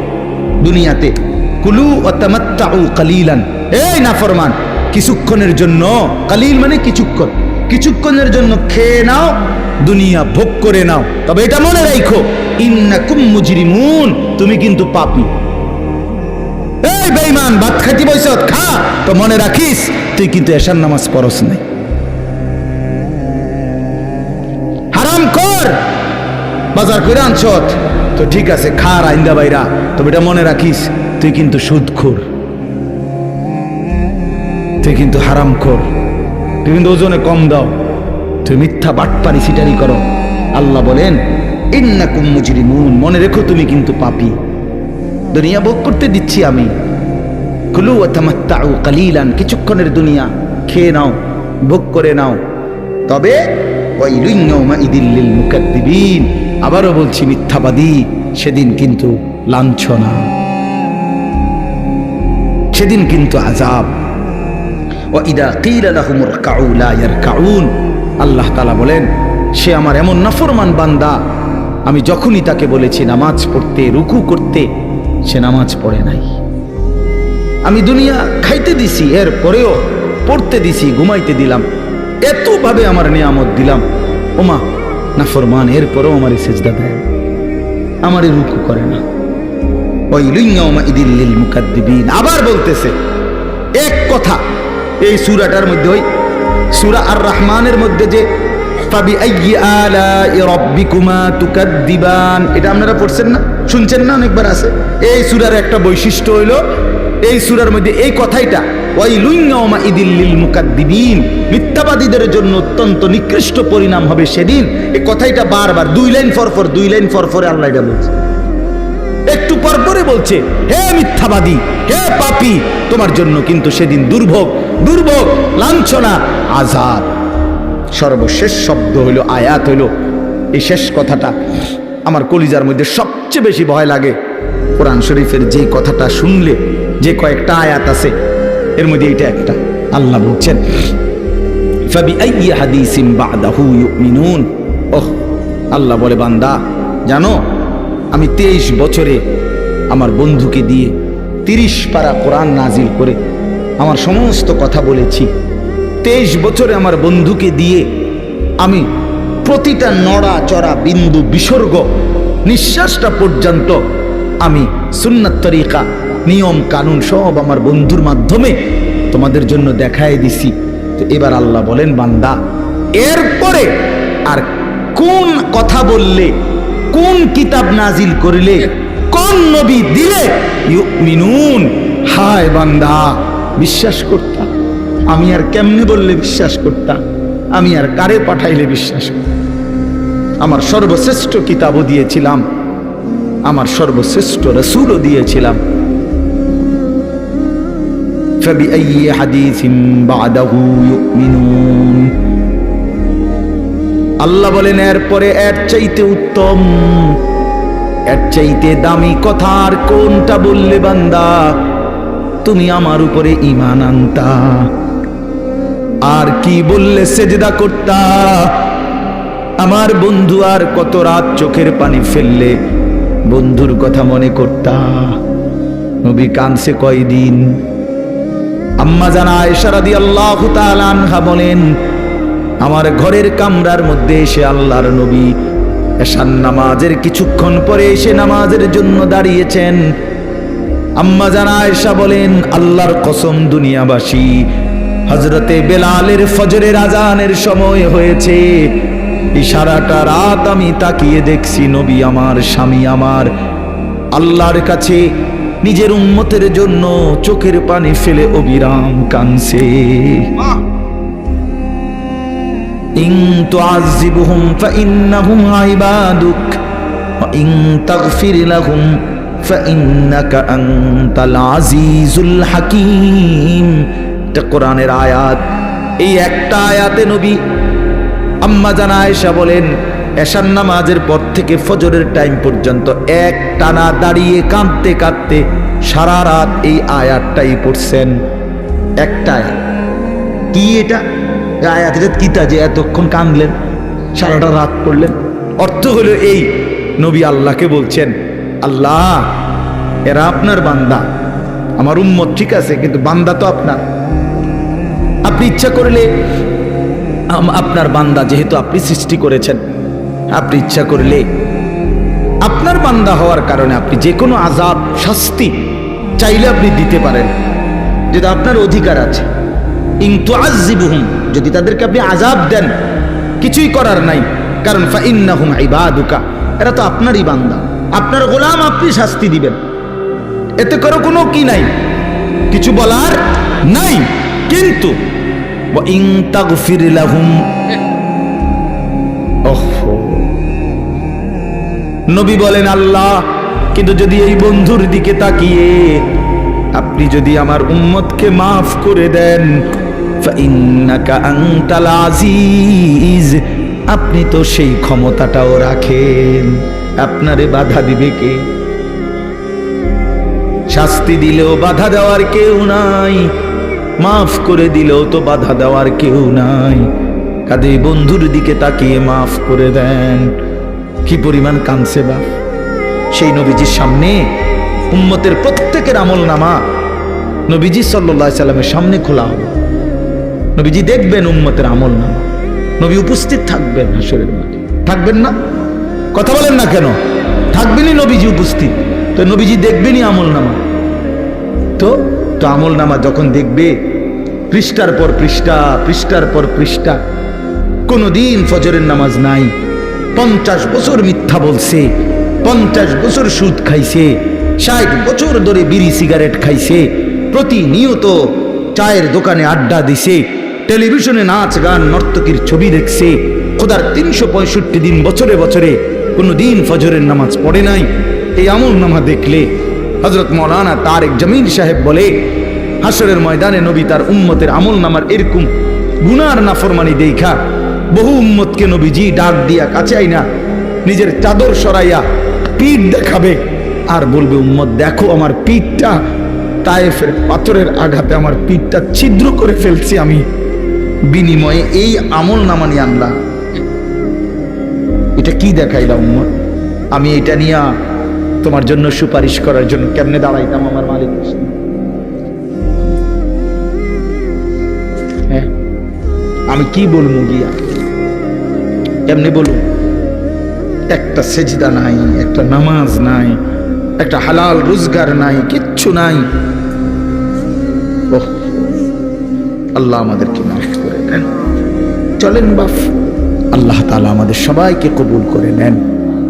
Speaker 1: দুনিয়াতে কুলু ওয়া তামাত্তাউ কালিলান, এই নাফরমান কিছুক্ষণের জন্য, কালিল মানে কিছুক্ষণ, কিছুক্ষণের জন্য খেয়ে নাও, দুনিয়া ভোগ করে নাও, তবে এটা মনে রাখো ইন্নাকুম মুজরিমুন, তুমি কিন্তু পাপী। এই বেঈমান, ভাত খাইতে বইছত, খা, তো মনে রাখিস তুই কিন্তু এশার নামাজ পড়স নাই। হারাম কর, বাজার করে আনছত, তো ঠিক আছে খা রাইন্দা বাইরা, তবে এটা মনে রাখিস তুই কিন্তু সুদখোর, তুই কিন্তু হারামখোর, তুই কিন্তু ওজনে কম দাও, তুই মিথ্যা বাটপারি সিটারি করো। আল্লাহ বলেন ইন্নাকুম মুজরিমুন, মনে রেখো তুমি কিন্তু পাপী। দুনিয়া ভোগ করতে দিচ্ছি আমি, কুলু ওয়া তামাত্তাউ কালিলান, কিছুক্ষণের দুনিয়া খেয়ে নাও, ভোগ করে নাও, তবে ওয়াইলুন ইয়াউমাইদিল লিল মুকাদ্দিবিন, আবারও বলছি মিথ্যাবাদী সেদিন কিন্তু লাঞ্ছনা, সেদিন কিন্তু আযাব। ওয়া ইদা কিলা লাহুম ইরকাউ লা ইয়ারকাউন, আল্লাহ তাআলা বলেন সে আমার এমন নাফরমান বান্দা, আমি যখনই তাকে বলেছি নামাজ পড়তে, রুকু করতে, সে নামাজ পড়ে নাই। আমি দুনিয়া খাইতে দিছি, এর পরেও পড়তে দিছি, ঘুমাইতে দিলাম, এতভাবে আমার নিয়ামত দিলাম, ওমা নাফরমান এরপরেও আমারে সিজদা দেয়, আমারে রুকু করে না। ওয়াইলুন ইয়াউমাইদিল লিল মুকাদ্দিবিন, আবার বলতেছে এক কথা এই সূরাটার মধ্যে, ওই সূরা আর রহমানের মধ্যে যে ফাবিআইয়ি আলাই রাব্বিকুমা তুকাদ্দিবান, এটা আপনারা পড়ছেন না, শুনছেন না, অনেকবার আছে। এই সূরার একটা বৈশিষ্ট্য হইল এই সূরার মধ্যে এই কথাইটা, ওয়াইলুন ইয়াউমাইদিল লিল মুকাদ্দিবিন, মিথ্যাবাদীদের জন্য অত্যন্ত নিকৃষ্ট পরিণাম হবে সেদিন। এই কথাইটা বারবার 2 লাইন পর পরে আল্লাহ এটা বলছে, একটু পর পরে বলছে হে মিথ্যাবাদী, হে পাপী, তোমার জন্য কিন্তু সেদিন দুর্ভোগ, দুর্ভোগ, লাঞ্ছনা, আযাব। সর্বশেষ শব্দ হইল, আয়াত হইল, এই শেষ কথাটা আমার কলিজার মধ্যে সবচেয়ে বেশি ভয় লাগে। কোরআন শরীফের যে কথাটা শুনলে, যে কয়েকটা আয়াত আছে এর মধ্যে এটা একটা। আল্লাহ বলছেন ফাবিআইয়ি হাদিসিন বাদাহু ইউমিনুন। ওহ, আল্লাহ বলে বান্দা জানো আমি 23 বছরে আমার বন্ধুকে দিয়ে 30 পারা কোরআন নাজিল করে আমার সমস্ত কথা বলেছি। 23 বছরে আমার বন্ধুকে দিয়ে আমি প্রতিটা নড়া চড়া বিন্দু বিসর্গ নিঃশ্বাসটা পর্যন্ত আমি সুন্নাত তরিকা নিয়ম কানুন সব আমার বন্ধুর মাধ্যমে তোমাদের জন্য দেখায় দিছি। তো এবার আল্লাহ বলেন, বান্দা এরপরে আর কোন কথা বললে, কোন কিতাব নাজিল করিলে, কোন নবী দিলে ইউমিনুন, হায় বান্দা বিশ্বাস করতা? আমি আর কেমনে বললে বিশ্বাস করতা? আমি আর কারে পাঠাইলে বিশ্বাস করতা? আমার সর্বশ্রেষ্ঠ কিতাবও দিয়েছিলাম, আমার সর্বশ্রেষ্ঠ রাসূলও দিয়েছিলাম। ফাবিআইয়ি হাদিসিন বাদাহু ইউমিনুন, আল্লাহ বলেন এরপরে এর চাইতে উত্তম, এর চাইতে দামি কথা আর কোনটা বললে বান্দা তুমি আমার উপরে ঈমান আনতা? আর কি বললে সেজদা করতা? আমার বন্ধু আর কত রাত চোখের পানি ফেললে বন্ধুর কথা মনে করতা? নবী কানছে কয়দিন? আম্মা জান আয়েশা রাদিয়াল্লাহু তাআলা আনহা বলেন, আমার ঘরের কামরার মধ্যে এসে আল্লাহর নবী এশার নামাজের কিছুক্ষণ পরে এসে নামাজের জন্য দাঁড়িয়েছেন। আম্মা জান আয়েশা বলেন, আল্লাহর কসম দুনিয়াবাসী, হযরতে বেলালের ফজরের আজানের সময় হয়েছে, এই সারাটা রাত আমি তাকিয়ে দেখছি নবী আমার, স্বামী আমার আল্লাহর কাছে নিজের উম্মতের জন্য চোখের পানি ফেলে অবিরাম কাঁদছে। ইন তুআযিবহুম ফাইন্নাহুম ইবাদুক ওয়া ইন তাগফির লাহুম ফাইন্নাকা আনতাল আজিজুল হাকীম। এটা কোরআনের আয়াত। এই একটা আয়াতে নবী আম্মা জান আয়েশা বলেন, এশার নামাজের পর থেকে ফজরের টাইম পর্যন্ত এক টানা দাঁড়িয়ে কাঁদতে কাঁদতে সারা রাত এই আয়াতটাই পড়ছেন। একটা আয়াত। কি এটা আয়াতটা কিতা যে এতক্ষণ কাঁদলেন, সারাটা রাত পড়লেন? অর্থ হলো এই, নবী আল্লাহকে বলছেন, আল্লাহ এরা আপনার বান্দা, আমার উম্মত ঠিক আছে, কিন্তু বান্দা তো আপনার। আপনি ইচ্ছা করলে আপনার বান্দা যেহেতু আপনি সৃষ্টি করেছেন, আপনি ইচ্ছা করলে আপনার বান্দা হওয়ার কারণে আপনি যে কোনো আযাব শাস্তি চাইলে আপনি দিতে পারেন, যেটা আপনার অধিকার আছে। ইন তুআযিবহুম, যদি তাদেরকে আপনি আযাব দেন কিছুই করার নাই, কারণ ফাইন্নাহুম ইবাদুকা, এরা তো আপনারই বান্দা, আপনার গোলাম, আপনি শাস্তি দিবেন, এতে করে কোনো কি নাই, কিছু বলার নাই। কিন্তু ওয়া ইন তাগফির লাহুম, নবী বলেন আল্লাহ কিন্তু যদি এই বন্ধুর দিকে তাকিয়ে আপনি যদি আমার উম্মতকে মাফ করে দেন, ফাইন্নাকা আনতাল আজিজ, আপনি তো সেই ক্ষমতাটাও রাখেন, আপনারে বাধা দিবে কে? শাস্তি দিলেও বাধা দেওয়ার কেউ নাই, মাফ করে দিলেও তো বাধা দেওয়ার কেউ নাই। কাজে বন্ধুর দিকে তাকিয়ে মাফ করে দেন। কি পরিমাণ কাঁদছে বাপ! সেই নবীজির সামনে উম্মতের প্রত্যেকের আমল নামা নবীজি সাল্লাল্লাহু আলাইহি সাল্লামের সামনে খোলা হবে। নবীজি দেখবেন উম্মতের আমল নামা, নবী উপস্থিত থাকবেন হাসরের মাঠে। থাকবেন না? কথা বলেন না কেন? থাকবেনই নবীজি উপস্থিত, তো নবীজি দেখবেনই আমল নামা। তো আমল নামা যখন দেখবে পৃষ্ঠার পর পৃষ্ঠা, পৃষ্ঠার পর পৃষ্ঠা, কোনদিন ফজরের নামাজ নাই, 50 বছর মিথ্যা বলছে, 50 বছর সুদ খাইছে, 60 বছর ধরে বিড়ি সিগারেট খাইছে, প্রতিনিয়ত চায়ের দোকানে আড্ডা দিছে, টেলিভিশনে নাচ গান নর্তকীর ছবি দেখছে, খোদার 365 দিন বছরে বছরে কোনদিন ফজরের নামাজ পড়ে নাই। এই আমল নামা দেখলে হযরত মাওলানা তারেক জামিল সাহেব বলে, হাসরের ময়দানে নবী তার উম্মতের আমল নামার এরকম গুনার নাফরমানি দেখা বহু উম্মতকে নবীজি ডাক দিয়া কাছে আইনা নিজের চাদর সরাইয়া পিঠ দেখাবে আর বলবে, উম্মত দেখো আমার পিঠটা, তায়েফের পাথরের আঘাতে আমার পিঠটা ছিদ্র করে ফেলছি আমি, বিনিময়ে এই আমল নামা নিয়ে আনলাম। এটা কি দেখাইলাম উম্মত? আমি এটা নিয়ে তোমার জন্য সুপারিশ করার জন্য কেমনে দাঁড়াইতাম আমার মালিক? হ্যাঁ, আমি কি বলবো গিয়া, কেমনে বলবো? একটা সেজদা নাই, একটা নামাজ নাই, একটা হালাল রোজগার নাই, কিচ্ছু নাই। ওহ, আল্লাহ আমাদেরকে মাফ করে দেন। চলেন বাপ, আল্লাহ তাআলা আমাদের সবাইকে কবুল করে নেন।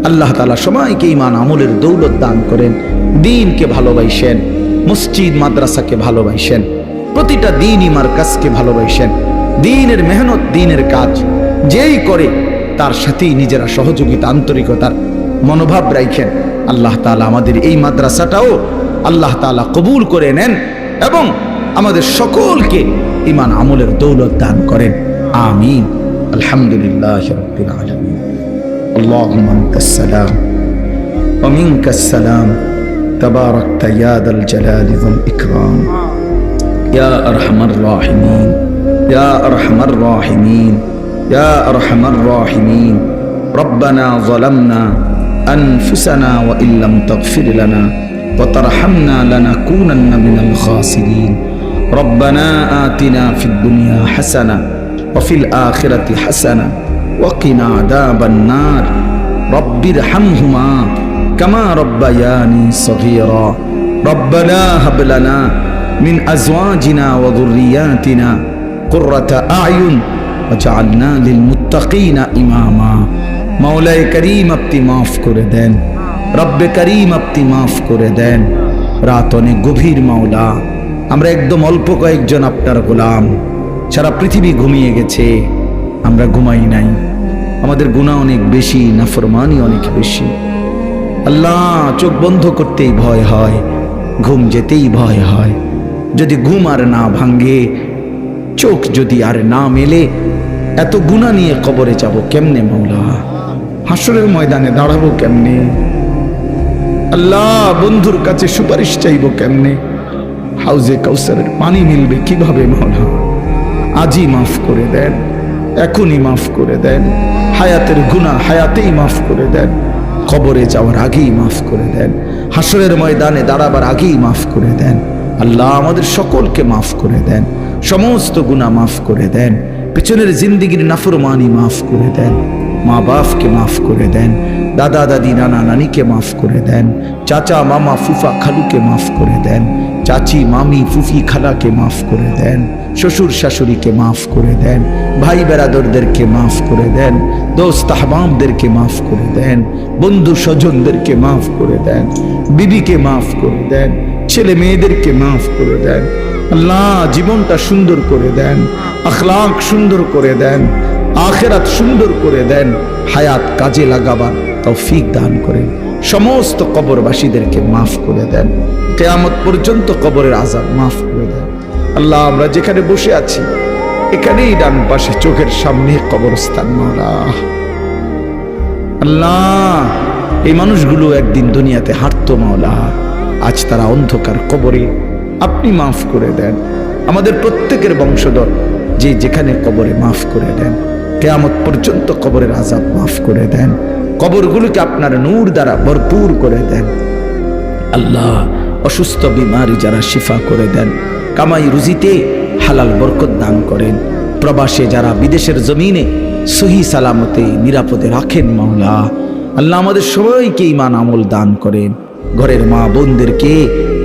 Speaker 1: আল্লাহ তাআলা সবাইকে ঈমান আমলের দৌলত দান করেন। দ্বীনকে ভালোবাসেন, মসজিদ মাদ্রাসাকে ভালোবাসেন, প্রতিটা দ্বীনি মারকাজকে ভালোবাসেন। দ্বীনের মেহনত, দ্বীনের কাজ যেই করে তার সাথেই নিজেরা সহযোগিতা, আন্তরিকতার মনোভাব রাখেন। আল্লাহ তাআলা আমাদের এই মাদ্রাসাটাও আল্লাহ তাআলা কবুল করে নেন এবং আমাদের সকলকে ঈমান আমলের দৌলত দান করেন। আমিন। আলহামদুলিল্লাহি রাব্বিল আলামিন। আল্লাহুম্মা আনতাস সালাম ওয়া মিনকাস সালাম তাবারাকতা ইয়া যাল জালালি ওয়াল ইকরাম ইয়া আরহামার রাহিমিন ইয়া আরহামার রাহিমিন ইয়া আরহামার রাহিমিন। রব্বানা যালামনা আনফুসানা ওয়া ইল্লাম তাগফির লানা ওয়া তারহামনা লানাকুনান্না মিনাল খাসিরিন। রব্বানা আতিনা ফিদ দুনিয়া হাসানাহ ওয়া ফিল আখিরাতি হাসানাহ ওয়া কিনা আযাবান নার। রব্বিরহামহুমা কামা রাব্বায়ানি সগীরা। রব্বানা হাব লানা মিন আজওয়াজিনা ওয়া যুররিয়াতিনা কুররাতা আ'য়ুন ওয়াজআলনা লিল মুত্তাকিনা ইমামা। মাওলায়ে করিম, আপনি মাফ করে দেন। রব্বে করিম, আপনি মাফ করে দেন। রাত অনেক গভীর মাওলা, আমরা একদম অল্প কয়েকজন আপনার গোলাম। সারা পৃথিবী ঘুমিয়ে গেছে, আমরা ঘুমাই নাই। আমাদের গুনাহ অনেক বেশি, নাফরমানি অনেক বেশি। আল্লাহ, চোখ বন্ধ করতেই ভয় হয়, ঘুম যেতেই ভয় হয়। যদি ঘুম আর না ভাঙ্গে, চোখ যদি আর না মেলে, এত গুনাহ নিয়ে কবরে যাব কেমনে মাওলা? হাসরের ময়দানে দাঁড়াবো কেমনে? আল্লাহ, বন্ধুর কাছে সুপারিশ চাইব কেমনে? হাউজে কাউসারের পানি মিলবে কিভাবে মাওলা? আজই মাফ করে দেন, এখনই মাফ করে দেন। হায়াতের গুনাহ হায়াতেই মাফ করে দেন, কবরে যাওয়ার আগেই মাফ করে দেন, হাসরের ময়দানে দাঁড়াবার আগেই মাফ করে দেন। আল্লাহ, আমাদের সকলকে মাফ করে দেন, সমস্ত গুনাহ মাফ করে দেন, পিছনের জিন্দিগির নাফরমানি মাফ করে দেন, মা বাপকে মাফ করে দেন, দাদা দাদি নানা নানিকে মাফ করে দেন, চাচা মামা ফুফা খালুকে মাফ করে দেন, চাচি মামি ফুফি খালাকে মাফ করে দেন, শ্বশুর শাশুড়িকে মাফ করে দেন, ভাই বেরাদরদেরকে মাফ করে দেন, দোস্ত আহবাবদেরকে মাফ করে দেন, বন্ধু স্বজনদেরকে মাফ করে দেন, বিবিকে মাফ করে দেন, ছেলে মেয়েদেরকে মাফ করে দেন। আল্লাহ, জীবনটা সুন্দর করে দেন, আখলাক সুন্দর করে দেন, আখিরাত সুন্দর করে দেন, হায়াত কাজে লাগাবার তৌফিক দান করেন। সমস্ত কবরবাসীদেরকে মাফ করে দেন, কিয়ামত পর্যন্ত কবরের আযাব মাফ করে দেন। আল্লাহ, আমরা যেখানে বসে আছি এখানেই ডান পাশে চোখের সামনে কবরস্থান মাওলা। আল্লাহ, এই মানুষগুলো একদিন দুনিয়াতে হাঁটতো মাওলা, আজ তারা অন্ধকার কবরে। আপনি মাফ করে দেন আমাদের প্রত্যেকের বংশধর, যে যেখানে কবরে মাফ করে দেন। কিয়ামত পর্যন্ত কবরের আযাব মাফ করে দেন, কবরগুলোকে আপনার নূর দ্বারা ভরপুর করে দেন। আল্লাহ, অসুস্থ বিমারি যারা শিফা করে দেন, কামাই রুজিতে হালাল বরকত দান করেন, প্রবাসে যারা বিদেশের জমিনে সহি সালামতে নিরাপদে রাখেন মাওলা। আল্লাহ, আমাদের সবাইকে ঈমান আমল দান করেন, ঘরের মা বোনদেরকে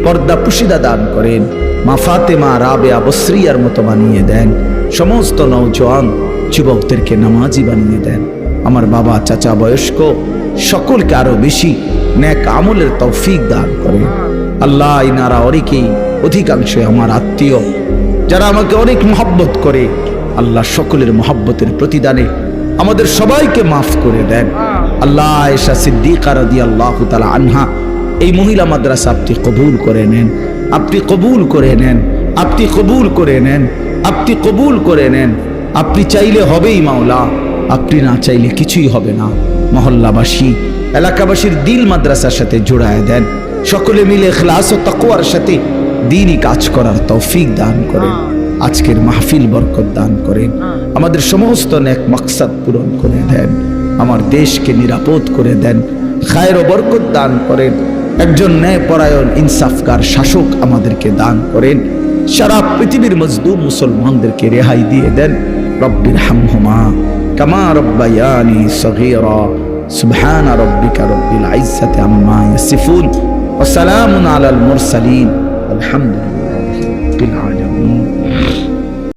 Speaker 1: পর্দা পুশিদা দান করেন, মা ফাতেমা রাবেয়া বসরিয়ার মতো বানিয়ে দেন, সমস্ত নওজোয়ান যুবকদেরকে নামাজি বানিয়ে দেন। আমার বাবা চাচা বয়স্ক সকলকে আরো বেশি নেক আমলের তৌফিক দান করেন। আল্লাহ, ইনারা অনেকেই অধিকাংশ আমার আত্মীয়, যারা আমাকে অনেক মহব্বত করে। আল্লাহ, সকলের মহব্বতের প্রতিদানে আমাদের সবাইকে মাফ করে দেন। আল্লাহ, আয়েশা সিদ্দিকা রাদিয়াল্লাহু তাআলা আনহা, এই মহিলা মাদ্রাসা আপনি কবুল করে নেন, আপনি কবুল করে নেন, আপনি কবুল করে নেন, আপনি কবুল করে নেন। আপনি চাইলে হবেই মাওলা, আপনি না চাইলে কিছুই হবে না। মহল্লাবাসী এলাকাবাসীর দিল মাদ্রাসার সাথে জোড়ায় দেন, সকলে মিলে ইখলাস ও তাকওয়ার সাথে দ্বীনি কাজ করার তৌফিক দান করেন। আজকের মাহফিল বরকত দান করেন, আমাদের সমস্ত নেক মাকসাদ পূরণ করে দেন, আমার দেশকে নিরাপদ করে দেন, খায়ের ও বরকত দান করেন। একজন ন্যায়পরায়ণ ইনসাফকার শাসক আমাদেরকে দান করেন। সারা পৃথিবীর মজলুম মুসলমানদেরকে রেহাই দিয়ে দেন। রব্বির হামহুমা কামা রব্বায়ানি সগীরা। সুবহানা রাব্বিকা রব্বিল ইজ্জাতি আম্মা ইয়াসিফুন ওয়া সালামুন আলাল মুরসালিন আলহামদুলিল্লাহি রাব্বিল আলামিন।